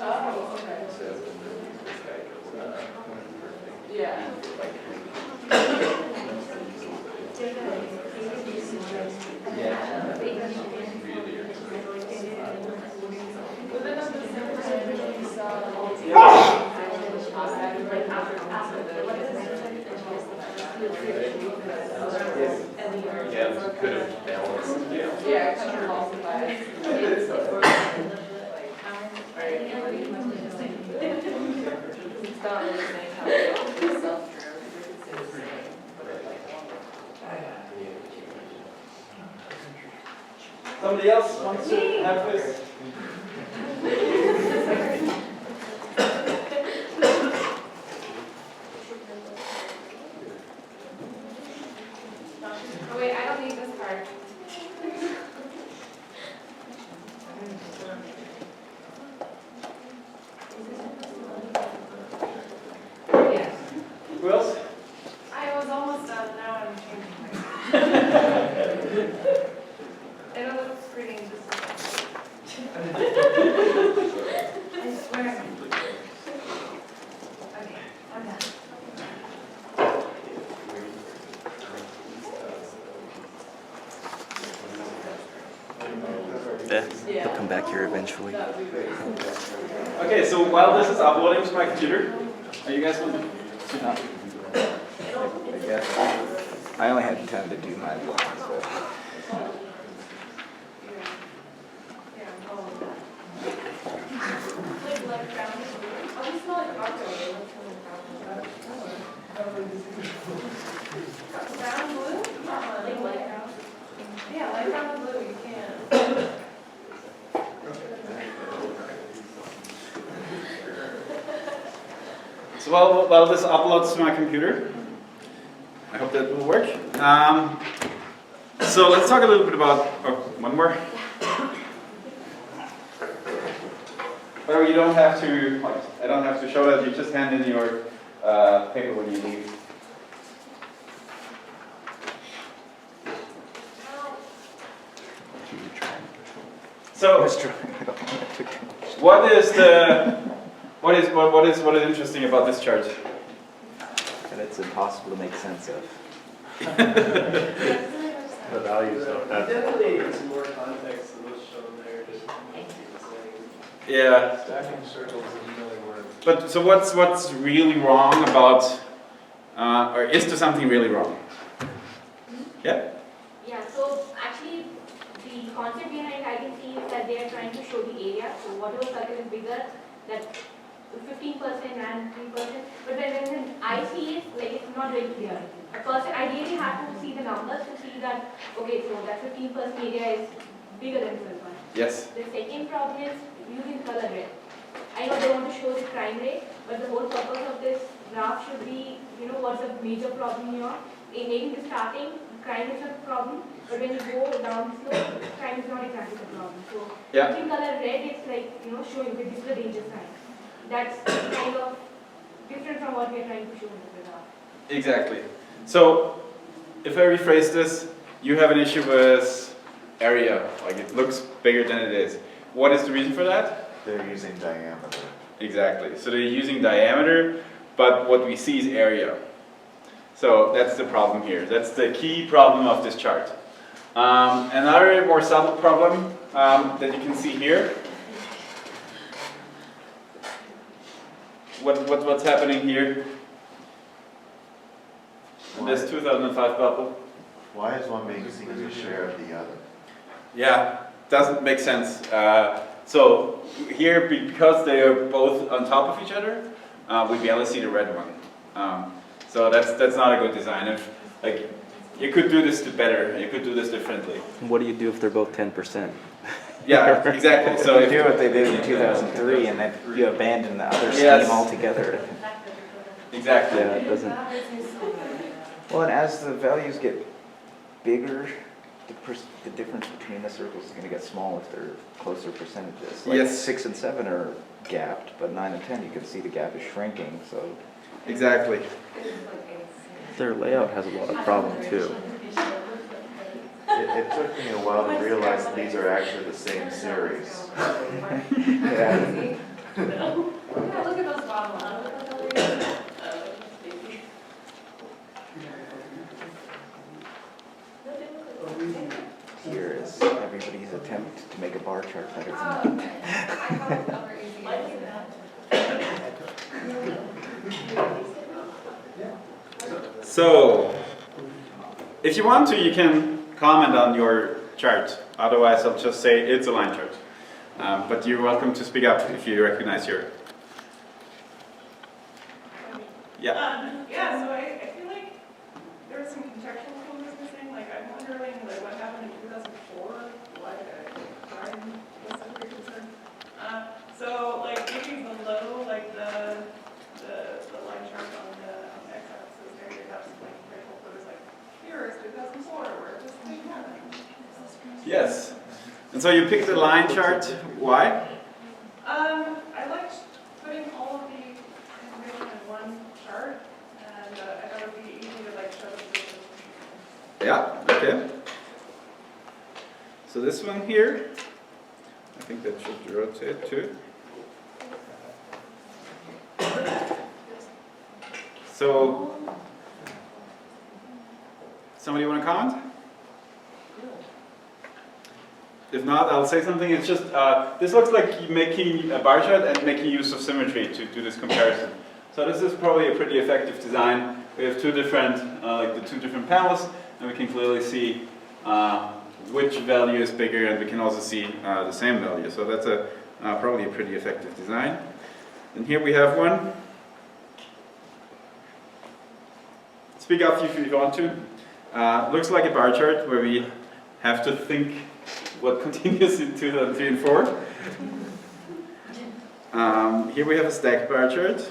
Oh, okay. Yeah. Within the same percentage we saw all together. Yeah, it could have balanced it down. Yeah, it kind of falsifies. Right. It's not really saying how it's self-true. Somebody else wants to have this? Oh wait, I don't need this card. Yeah. Who else? I was almost done, now I'm changing my mind. It looks pretty interesting. I swear. Okay, I'm done. Yeah, they'll come back here eventually. Okay, so while this is uploading to my computer, are you guys going to? I guess. I only had time to do my one, so. Yeah, I'm following that. Like brown. Oh, it's not like aqua. It looks like brown blue? Like light brown. Yeah, light brown and blue, you can. So while this uploads to my computer, I hope that will work. So let's talk a little bit about, oh, one more. But you don't have to, I don't have to show that, you just hand in your paper when you leave. So, what is interesting about this chart? And it's impossible to make sense of. The values don't have. Definitely needs some more context than what's shown there, just Yeah. stacking circles doesn't really work. But so what's really wrong about, or is there something really wrong? Yeah. Yeah, so actually the concept behind I can see is that they are trying to show the area. So whatever circle is bigger, that 15% and 3%. But when I see it, like it's not very clear. A person ideally have to see the numbers to see that, okay, so that 15% area is bigger than 12%. Yes. The second problem is using color red. I know they want to show the crime rate, but the whole purpose of this graph should be, what's the major problem here? In the starting, crime is a problem, but when you go down slow, crime is not exactly the problem. So using color red, it's like, showing that this is the danger sign. That's kind of different from what we are trying to show in the graph. Exactly. So if I rephrase this, you have an issue with area, like it looks bigger than it is. What is the reason for that? They're using diameter. Exactly. So they're using diameter, but what we see is area. So that's the problem here. That's the key problem of this chart. Another more subtle problem that you can see here. What's happening here in this 2005 bubble? Why is one being seen as a share of the other? Yeah, doesn't make sense. So here, because they are both on top of each other, we barely see the red one. So that's not a good design. If like you could do this better, you could do this differently. What do you do if they're both 10%? Yeah, exactly. So So if you do what they did in 2003, and then you abandon the other Yes. scheme altogether. exactly. Yeah, it doesn't. Well, and as the values get bigger, the difference between the circles is going to get small if they're closer percentages. Like Yes. 6 and 7 are gapped, but 9 and 10, you can see the gap is shrinking. So Exactly. Their layout has a lot of problem too. It took me a while to realize that these are actually the same series. yeah. Look at those bottom lines. Here is everybody's attempt to make a bar chart that it's not. So, if you want to, you can comment on your chart. Otherwise, I'll just say it's a line chart. But you're welcome to speak up if you recognize your. Yeah. Yeah, so I feel like there was some contextual clues missing. Like, I'm wondering like what happened in 2004, why crime was such a big concern. So like maybe below like the line chart on the x-axis there, you have some like critical clues like here is 2004 where this thing happened. Yes. And so you picked the line chart. Why? I liked putting all of the information in one chart, and I thought it would be easy to like show the position. Yeah. Okay. So this one here, I think that should rotate too. So, somebody want to comment? If not, I'll say something. It's just, this looks like making a bar chart and making use of symmetry to do this comparison. So this is probably a pretty effective design. We have two different, like the two different panels, and we can clearly see which value is bigger, and we can also see the same value. So that's probably a pretty effective design. And here we have one. Speak up if you want to. Looks like a bar chart where we have to think what continues in 2003 and 4. Here we have a stacked bar chart.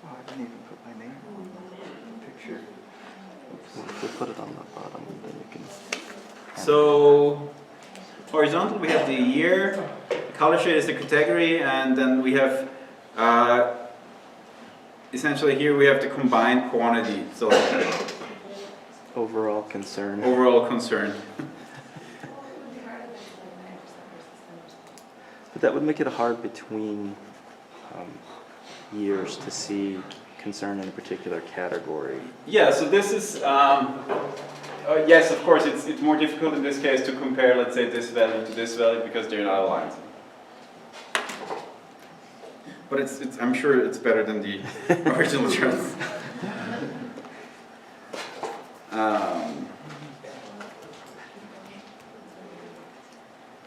Oh, I didn't even put my name on the picture. If we put it on the bottom, then you can. So, horizontal, we have the year, the color shade is the category, and then we have, essentially here we have the combined quantity, so Overall concern. overall concern. But that would make it hard between years to see concern in a particular category. Yeah, so this is, yes, of course, it's more difficult in this case to compare, let's say, this value to this value because they're not aligned. But I'm sure it's better than the original charts.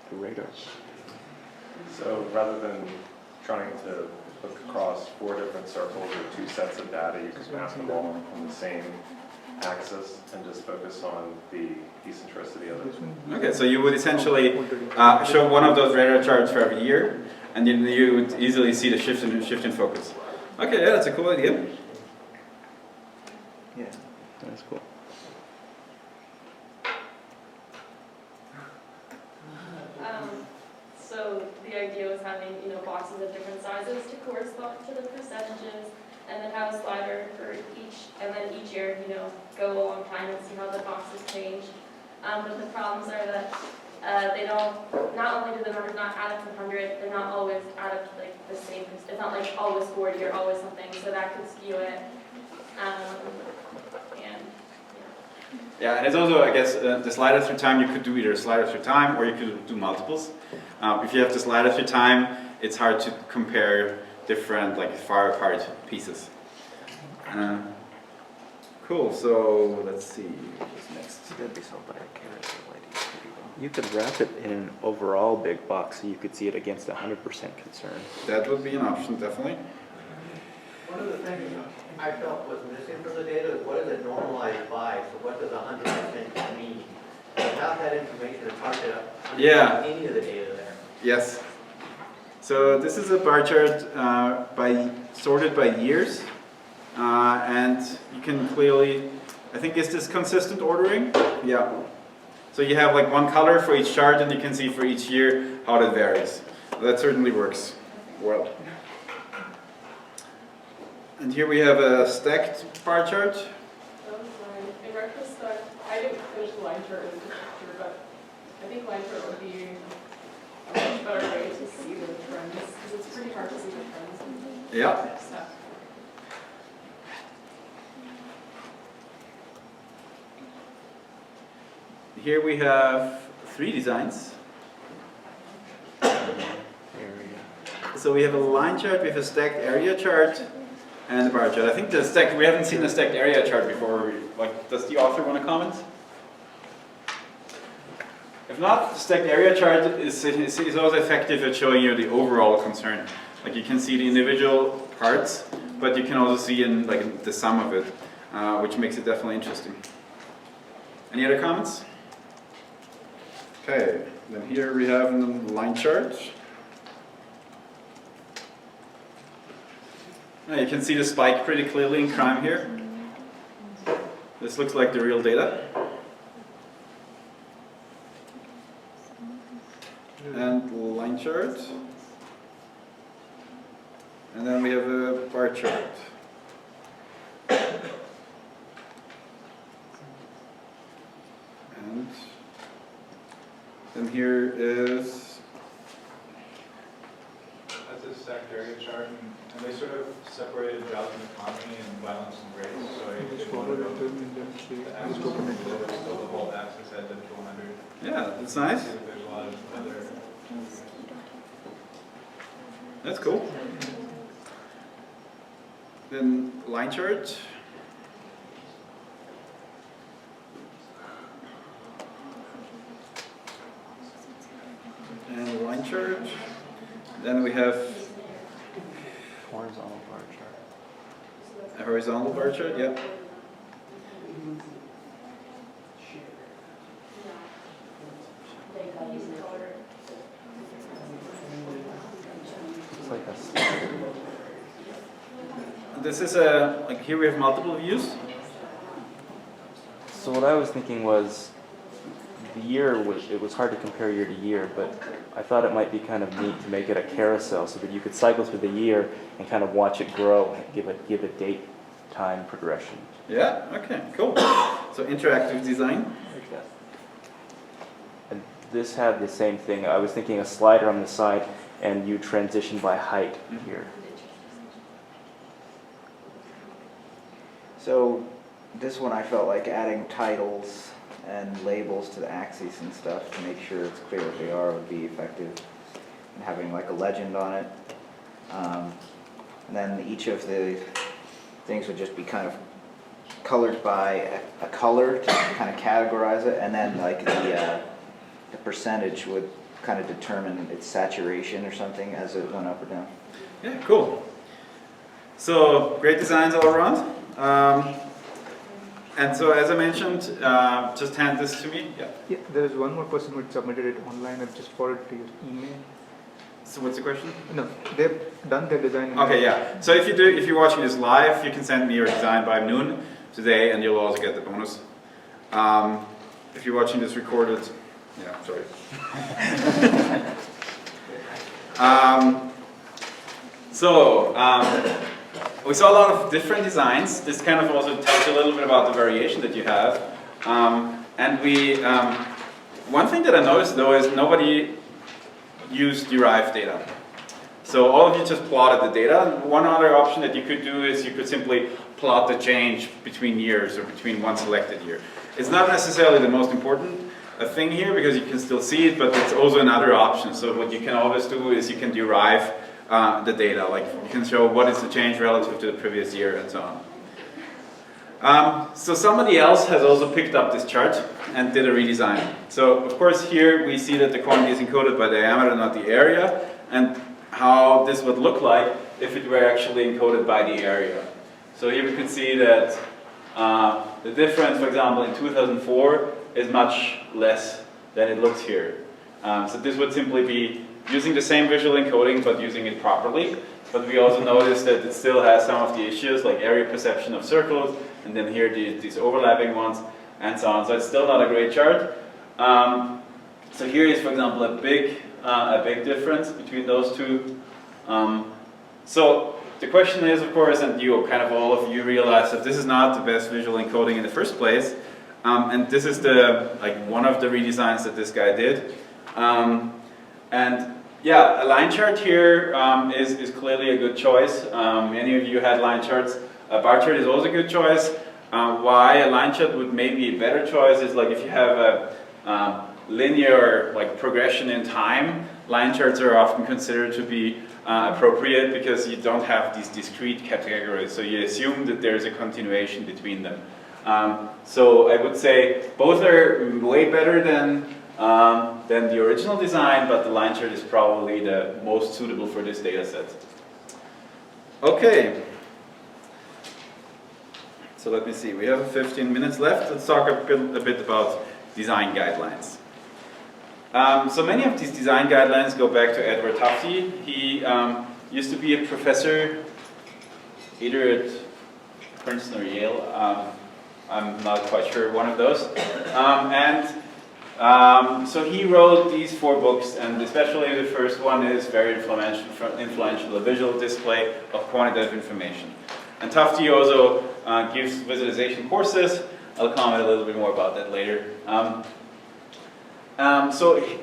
The radar. So rather than trying to look across 4 different circles or 2 sets of data, you just map them all on the same axis and just focus on the eccentricity of it. Okay, so you would essentially show one of those radar charts for every year, and then you would easily see the shift in focus. Okay, yeah, that's a cool idea. Yeah. That's cool. So the idea was having, boxes of different sizes to correspond to the percentages, and then have a slider for each, and then each year, go along time and see how the boxes change. But the problems are that they don't, not only do the numbers not add up to 100, they're not always add up to like the same, it's not like always 40 or always something, so that could skew it. And, yeah. Yeah, and it's also, I guess, the slider through time, you could do either a slider through time or you could do multiples. If you have the slider through time, it's hard to compare different, like, far apart pieces. Cool, so let's see what's next. That'd be sold by a carousel idea pretty well. You could wrap it in an overall big box so you could see it against 100% concern. That would be an option, definitely. One of the things I felt was missing from the data is what is a normalized by, so what does 100% mean? Without that information, it's hard to understand any of the data there. Yes. So this is a bar chart sorted by years, and you can clearly, I think, is this consistent ordering? Yeah. So you have like one color for each chart, and you can see for each year how that varies. That certainly works well. And here we have a stacked bar chart. In retrospect, I didn't finish the line chart in the chapter, but I think line chart would be a much better way to see the trends, because it's pretty hard to see the trends. Yeah. Here we have 3 designs. So we have a line chart, we have a stacked area chart, and a bar chart. I think we haven't seen a stacked area chart before. Like, does the author want to comment? If not, the stacked area chart is also effective at showing you the overall concern. Like, you can see the individual parts, but you can also see in like the sum of it, which makes it definitely interesting. Any other comments? Okay, then here we have a line chart. Now you can see the spike pretty clearly in crime here. This looks like the real data. And line chart. And then we have a bar chart. And then here is... That's a stacked area chart, and they sort of separated jobs and economy and violence and race. So if you want to go the axis is lower, still the whole axis had them to 100. Yeah, that's nice. There's a lot of other... That's cool. Then line chart. And line chart. Then we have Horizontal bar chart. a horizontal bar chart, yeah. It's like a slider. This is like here we have multiple views. So what I was thinking was, the year it was hard to compare year to year, but I thought it might be kind of neat to make it a carousel so that you could cycle through the year and kind of watch it grow, and give a date time progression. Yeah, okay, cool. So interactive design. And this had the same thing. I was thinking a slider on the side and you transition by height here. So this one I felt like adding titles and labels to the axes and stuff to make sure it's clear what they are would be effective. And having like a legend on it. And then each of the things would just be kind of colored by a color to kind of categorize it, and then like the percentage would kind of determine its saturation or something as it went up or down. Yeah, cool. So great designs all around. And so as I mentioned, just hand this to me. Yeah. Yeah, there is one more person who submitted it online. I've just forwarded to your email. So what's the question? No, they've done their design. Okay, yeah. So if you're watching this live, you can send me your design by noon today, and you'll also get the bonus. If you're watching this recorded, yeah, sorry. We saw a lot of different designs. This kind of also tells you a little bit about the variation that you have. And one thing that I noticed though is nobody used derived data. So all of you just plotted the data. One other option that you could do is you could simply plot the change between years or between one selected year. It's not necessarily the most important thing here because you can still see it, but it's also another option. So what you can always do is you can derive the data, like you can show what is the change relative to the previous year and so on. So somebody else has also picked up this chart and did a redesign. So of course here we see that the quantity is encoded by diameter, not the area, and how this would look like if it were actually encoded by the area. So here we can see that the difference, for example, in 2004 is much less than it looks here. So this would simply be using the same visual encoding but using it properly. But we also notice that it still has some of the issues like area perception of circles, and then here these overlapping ones and so on. So it's still not a great chart. So here is, for example, a big difference between those two. So the question is, of course, and you kind of all of you realize that this is not the best visual encoding in the first place. And this is one of the redesigns that this guy did. And yeah, a line chart here is clearly a good choice. Many of you had line charts. A bar chart is also a good choice. Why a line chart would maybe be a better choice is like if you have a linear progression in time, line charts are often considered to be appropriate because you don't have these discrete categories. So you assume that there's a continuation between them. So I would say both are way better than the original design, but the line chart is probably the most suitable for this data set. Okay. So let me see, we have 15 minutes left. Let's talk a bit about design guidelines. So many of these design guidelines go back to Edward Tufte. He used to be a professor either at Princeton or Yale. I'm not quite sure, one of those. So he wrote these 4 books, and especially the first one is very influential, a visual display of quantitative information. And Tufte also gives visualization courses. I'll comment a little bit more about that later.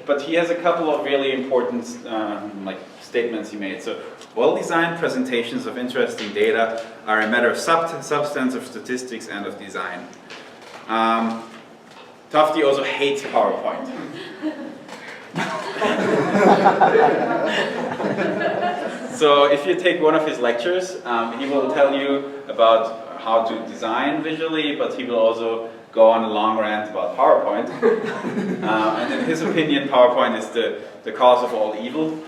But he has a couple of really important statements he made. So, well-designed presentations of interesting data are a matter of substance, of statistics, and of design. Tufte also hates PowerPoint. So if you take one of his lectures, he will tell you about how to design visually, but he will also go on a long rant about PowerPoint. And in his opinion, PowerPoint is the cause of all evil.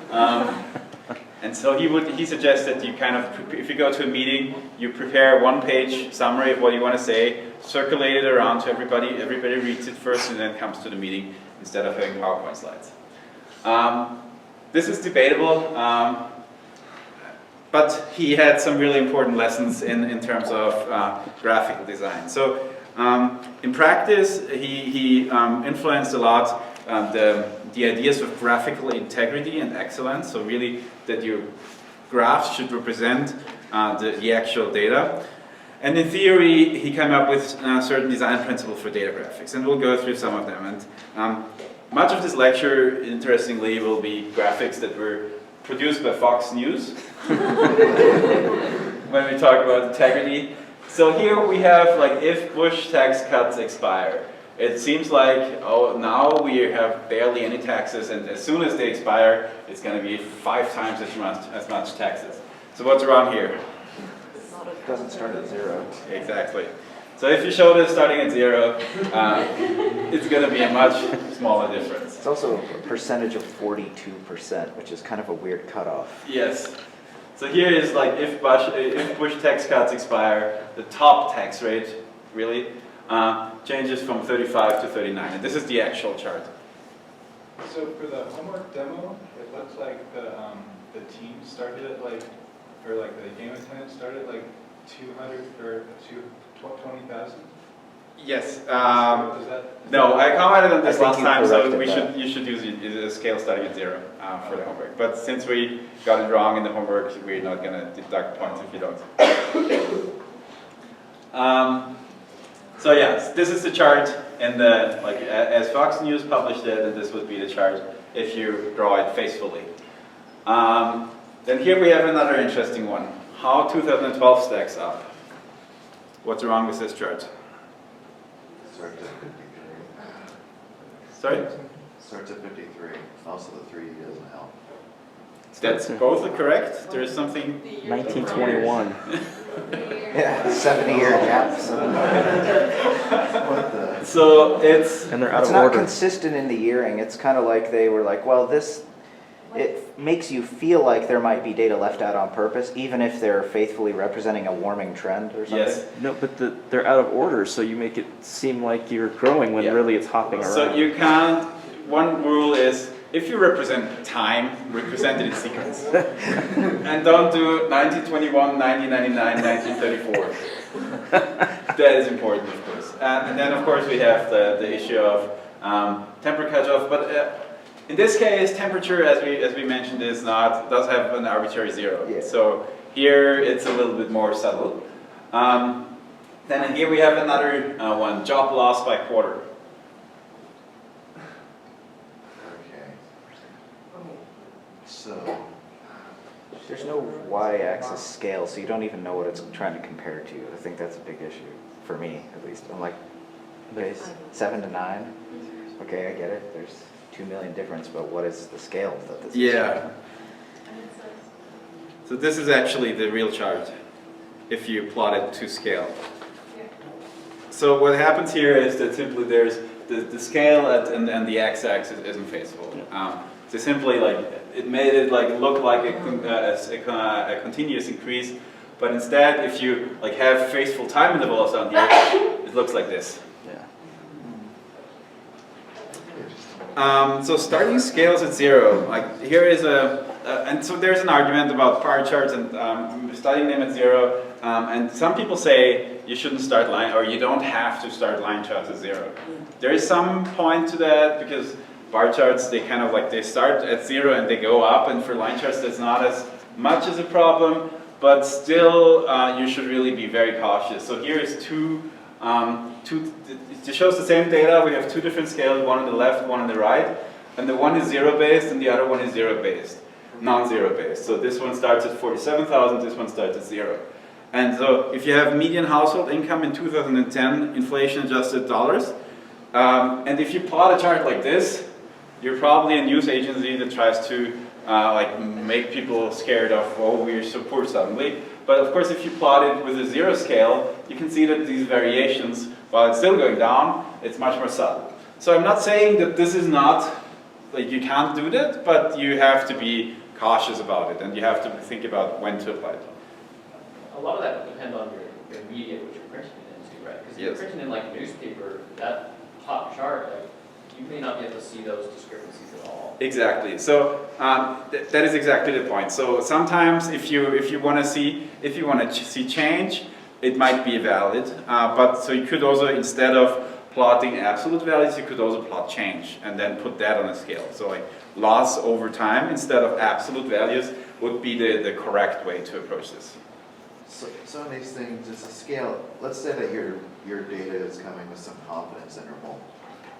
And so he suggests that you kind of, if you go to a meeting, you prepare 1-page summary of what you want to say, circulate it around to everybody reads it first and then comes to the meeting instead of having PowerPoint slides. This is debatable, but he had some really important lessons in terms of graphical design. So in practice, he influenced a lot the ideas of graphical integrity and excellence, so really that your graphs should represent the actual data. And in theory, he came up with certain design principles for data graphics, and we'll go through some of them. And much of this lecture, interestingly, will be graphics that were produced by Fox News when we talk about integrity. So here we have if Bush tax cuts expire. It seems like, oh, now we have barely any taxes, and as soon as they expire, it's going to be 5 times as much taxes. So what's wrong here? It doesn't start at 0. Exactly. So if you show this starting at 0, it's going to be a much smaller difference. It's also a percentage of 42%, which is kind of a weird cutoff. Yes. So here is if Bush tax cuts expire, the top tax rate really changes from 35 to 39, and this is the actual chart. So for the homework demo, it looks like the team started at the game attendance started at 200 or 20,000. Yes. No, I commented on this last time, so you should use a scale starting at 0 for the homework. But since we got it wrong in the homework, we're not going to deduct points if you don't. So yes, this is the chart in the as Fox News published it, and this would be the chart if you draw it faithfully. Then here we have another interesting one. How 2012 stacks up. What's wrong with this chart? Starts at 53. Sorry? Starts at 53. Also the 3 doesn't help. That's both correct. There's something. 1921. Yeah, 70-year gaps. What the? So it's. And they're out It's of not order. consistent in the yearing. It's kind of like they were like, well, this, it makes you feel like there might be data left out on purpose, even if they're faithfully representing a warming trend or something. Yes. No, but they're out of order, so you make it seem like you're growing when Yeah. really it's hopping around. So you can't. One rule is if you represent time, represent it in sequence. And don't do 1921, 1999, 1934. That is important, of course. And then, of course, we have the issue of temperature cutoff. But in this case, temperature, as we mentioned, does have an arbitrary zero. Yeah. So here it's a little bit more subtle. Then here we have another one: job loss by quarter. Okay. So, There's no y-axis scale, so you don't even know what it's trying to compare to. I think that's a big issue, for me at least. I'm like, okay, 7 to 9. Okay, I get it. There's 2 million difference, but what is the scale that this is? Yeah. So this is actually the real chart, if you plot it to scale. So what happens here is that simply there's the scale and the x-axis isn't faithful. So simply it made it look like a continuous increase, but instead if you have faithful time intervals on here, it looks like this. So starting scales at 0, here is and so there's an argument about bar charts and starting them at 0, and some people say you shouldn't start line, or you don't have to start line charts at 0. There is some point to that, because bar charts, they kind of they start at 0 and they go up, and for line charts that's not as much as a problem, but still you should really be very cautious. So here is it shows the same data. We have 2 different scales, one on the left, one on the right, and the one is 0-based and the other one is 0-based, non-zero based. So this one starts at 47,000, this one starts at 0. And so if you have median household income in 2010, inflation adjusted dollars, and if you plot a chart like this, you're probably a news agency that tries to make people scared of, oh, we're so poor suddenly. But of course, if you plot it with a 0 scale, you can see that these variations, while it's still going down, it's much more subtle. So I'm not saying that this is not, you can't do that, but you have to be cautious about it, and you have to think about when to apply it. A lot of that will depend on your media, which you're printing it into, right? Because if you're printing in a newspaper, that top chart, you may not be able to see those discrepancies at all. Exactly. So that is exactly the point. So sometimes if you want to see change, it might be valid. But so you could also, instead of plotting absolute values, you could also plot change and then put that on a scale. So loss over time instead of absolute values would be the correct way to approach this. so some of these things, it's a scale. Let's say that your data is coming with some confidence interval.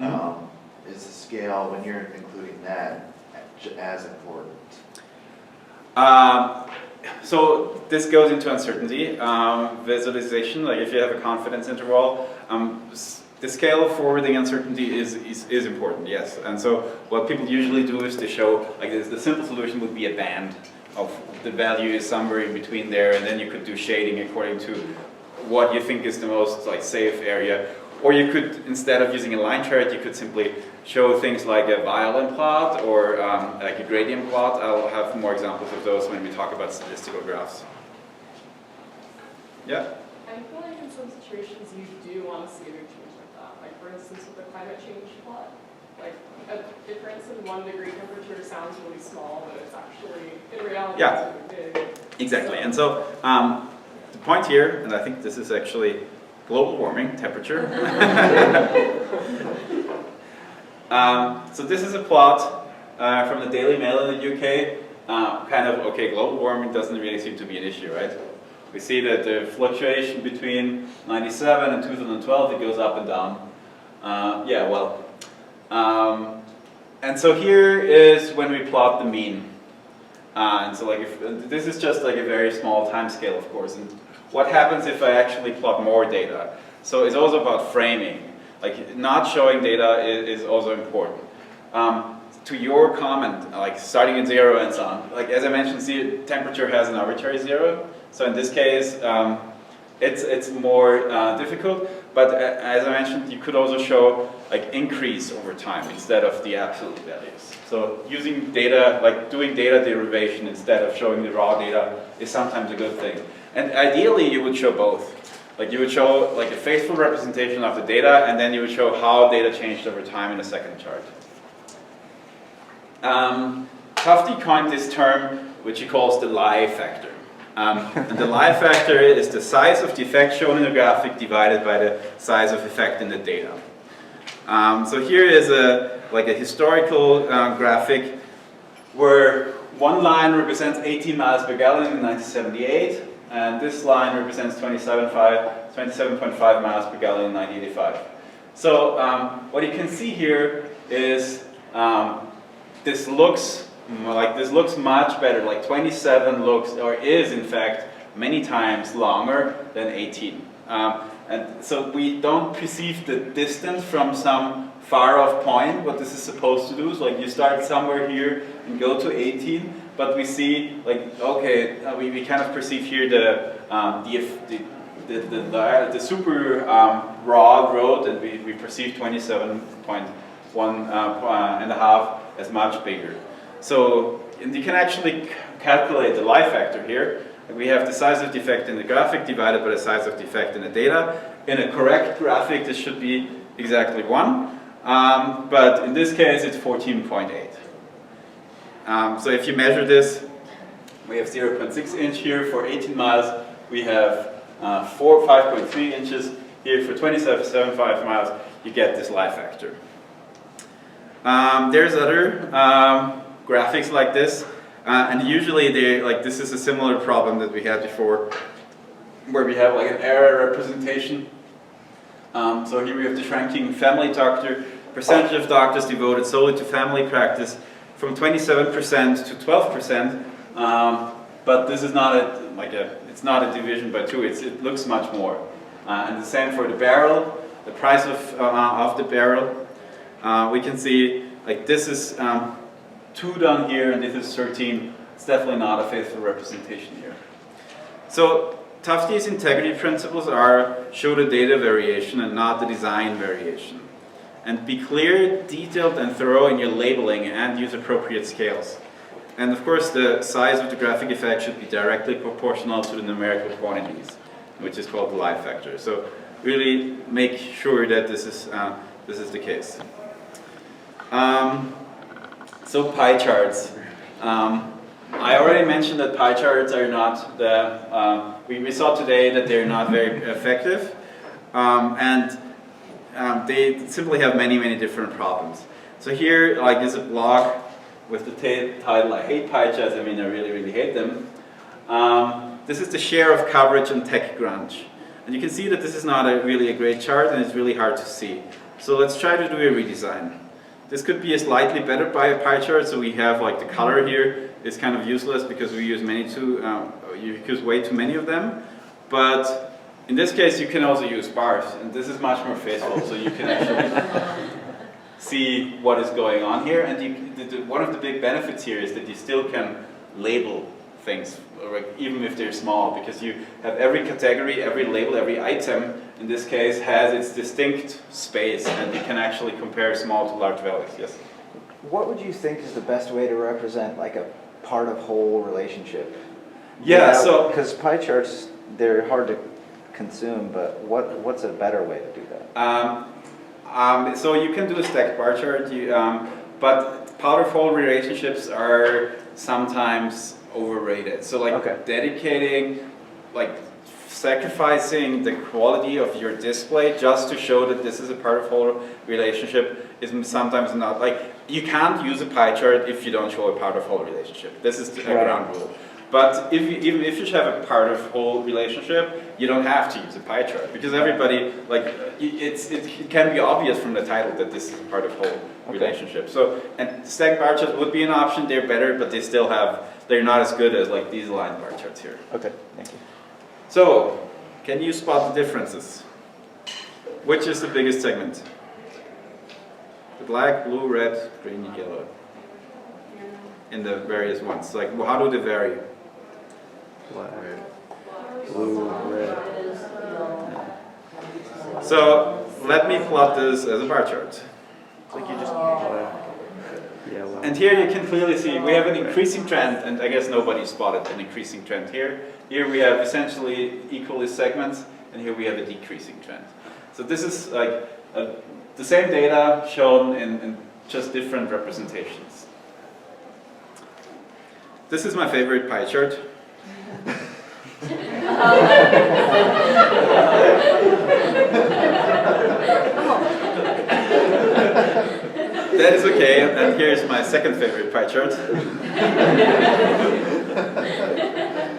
Mm-hmm. Is the scale, when you're including that, as important? So this goes into uncertainty. Visualization, if you have a confidence interval, the scale of forwarding uncertainty is important, yes. And so what people usually do is they show, the simple solution would be a band of the value is somewhere in between there, and then you could do shading according to what you think is the most safe area. Or you could, instead of using a line chart, you could simply show things like a violin plot or a gradient plot. I'll have more examples of those when we talk about statistical graphs. Yeah? I feel like in some situations you do want to see a big change like that. For instance, with the climate change plot, a difference in 1 degree temperature sounds really small, but it's actually, in reality, it's really big. Exactly. And so the point here, and I think this is actually global warming, temperature. So this is a plot from the Daily Mail in the UK. Global warming doesn't really seem to be an issue, right? We see that the fluctuation between 97 and 2012, it goes up and down. And so here is when we plot the mean. And so like if, this is just like a very small time scale, of course. And what happens if I actually plot more data? So it's also about framing. Like not showing data is also important. To your comment, like starting at 0 and so on, like as I mentioned, temperature has an arbitrary 0. So in this case, it's more difficult. But as I mentioned, you could also show like increase over time instead of the absolute values. So using data, like doing data derivation instead of showing the raw data is sometimes a good thing. And ideally, you would show both. Like you would show like a faithful representation of the data, and then you would show how data changed over time in a second chart. Tufte coined this term, which he calls the lie factor. And the lie factor is the size of the effect shown in the graphic divided by the size of effect in the data. So here is a historical graphic where one line represents 18 miles per gallon in 1978, and this line represents 27.5 miles per gallon in 1985. So what you can see here is this looks much better. Like 27 looks, or is in fact many times longer than 18. And so we don't perceive the distance from some far off point. What this is supposed to do is like you start somewhere here and go to 18, but we see like, okay, we kind of perceive here the super broad road, and we perceive 27.1 and a half as much bigger. So you can actually calculate the lie factor here. We have the size of the effect in the graphic divided by the size of the effect in the data. In a correct graphic, this should be exactly 1. But in this case, it's 14.8. So if you measure this, we have 0.6 inch here for 18 miles. We have 5.3 inches here for 27.5 miles. You get this lie factor. There's other graphics like this, and usually this is a similar problem that we had before, where we have like an error representation. So here we have the shrinking family doctor, percentage of doctors devoted solely to family practice from 27% to 12%, but this is not it's not a division by 2. It looks much more. And the same for the barrel, the price of the barrel. We can see like this is 2 down here, and this is 13. It's definitely not a faithful representation here. So Tufte's integrity principles are show the data variation and not the design variation. And be clear, detailed, and thorough in your labeling and use appropriate scales. And of course, the size of the graphic effect should be directly proportional to the numerical quantities, which is called the lie factor. So really make sure that this is the case. So pie charts. I already mentioned that pie charts are not we saw today that they're not very effective, and they simply have many different problems. So here, like, is a blog with the title "I hate pie charts." I mean, I really hate them. This is the share of coverage on TechCrunch, and you can see that this is not really a great chart, and it's really hard to see. So let's try to do a redesign. This could be a slightly better pie chart. So we have like the color here is kind of useless because we use you use way too many of them. But in this case, you can also use bars, and this is much more faithful. So you can actually see what is going on here. And one of the big benefits here is that you still can label things, even if they're small, because you have every category, every label, every item, in this case, has its distinct space, and you can actually compare small to large values. Yes? What would you think is the best way to represent like a part of whole relationship? Yeah, so... Because pie charts, they're hard to consume, but what's a better way to do that? So you can do a stacked bar chart, but part of whole relationships are sometimes overrated. So like dedicating, like sacrificing the quality of your display just to show that this is a part of whole relationship is sometimes not, like, you can't use a pie chart if you don't show a part of whole relationship. This is the ground rule. But even if you have a part of whole relationship, you don't have to use a pie chart, because everybody, like, it can be obvious from the title that this is part of whole relationship. So, and stacked bar charts would be an option. They're better, but they still have they're not as good as like these line bar charts here. Okay, thank you. So, can you spot the differences? Which is the biggest segment? The black, blue, red, green, yellow. In the various ones. Like, how do they vary? Black, blue, red. So, let me plot this as a bar chart. Like you just black, yellow. And here you can clearly see we have an increasing trend, and I guess nobody spotted an increasing trend here. Here we have essentially equally segments, and here we have a decreasing trend. So this is like the same data shown in just different representations. This is my favorite pie chart. That is okay, and here's my second favorite pie chart.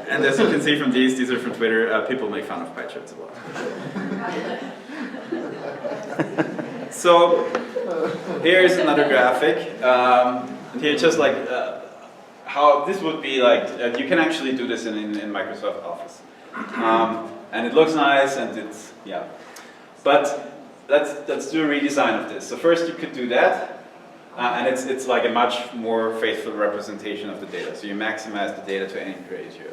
And as you can see from these are from Twitter, people make fun of pie charts a lot. So, here's another graphic. And here just like how this would be like, you can actually do this in Microsoft Office. And it looks nice, and it's, yeah. But let's do a redesign of this. So first you could do that. And it's like a much more faithful representation of the data. So you maximize the data to any ratio.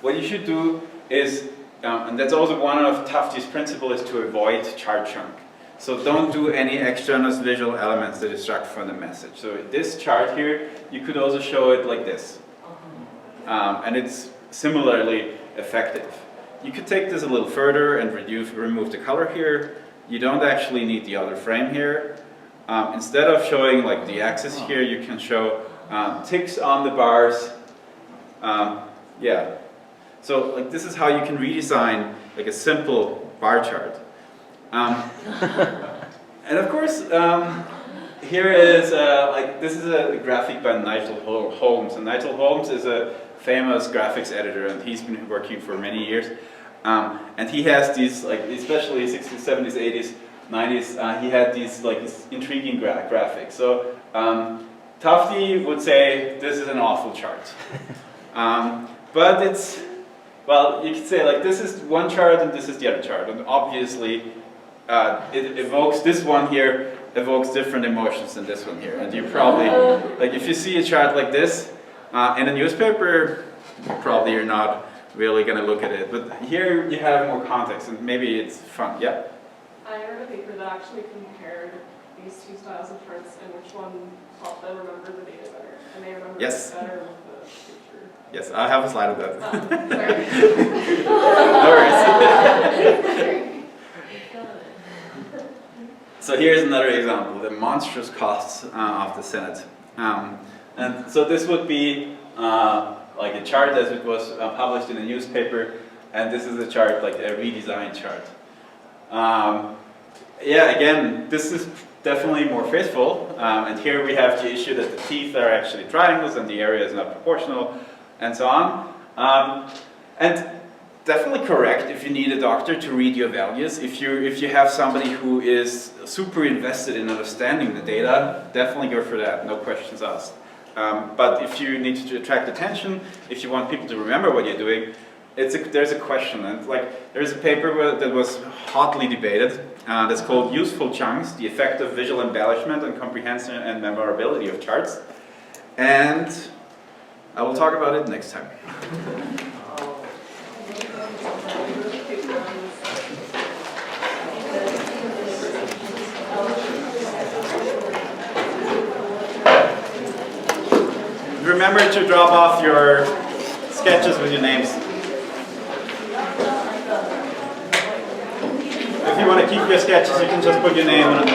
What you should do is, and that's also one of Tufte's principles, is to avoid chart chunk. So don't do any extraneous visual elements that distract from the message. So this chart here, you could also show it like this. And it's similarly effective. You could take this a little further and remove the color here. You don't actually need the other frame here. Instead of showing like the axis here, you can show ticks on the bars. Yeah. So like this is how you can redesign like a simple bar chart. And of course, here is like this is a graphic by Nigel Holmes, and Nigel Holmes is a famous graphics editor, and he's been working for many years. And he has these like, especially 60s, 70s, 80s. 90s, he had these like this intriguing graphics. So Tufte would say this is an awful chart, but it's, well, you could say like this is one chart and this is the other chart, and obviously it evokes, this one here evokes different emotions than this one here, and you probably, like if you see a chart like this in a newspaper, probably you're not really going to look at it, but here you have more context and maybe it's fun. Yeah. I read a paper that actually compared these two styles of charts and which one helped them remember the data better. And they remember it better with the picture. Yes, I have a slide of that. Sorry. No worries. So here's another example, the monstrous costs of the Senate. And so this would be like a chart as it was published in a newspaper, and this is a chart, like a redesigned chart. Yeah, again, this is definitely more faithful, and here we have the issue that the teeth are actually triangles and the area is not proportional, and so on. And definitely correct if you need a doctor to read your values. If you have somebody who is super invested in understanding the data, definitely go for that, no questions asked. But if you need to attract attention, if you want people to remember what you're doing, there's a question, and like there's a paper that was hotly debated that's called Useful Chunks, the effect of visual embellishment on comprehension and memorability of charts, and I will talk about it next time. Remember to drop off your sketches with your names. If you want to keep your sketches, you can just put your name on the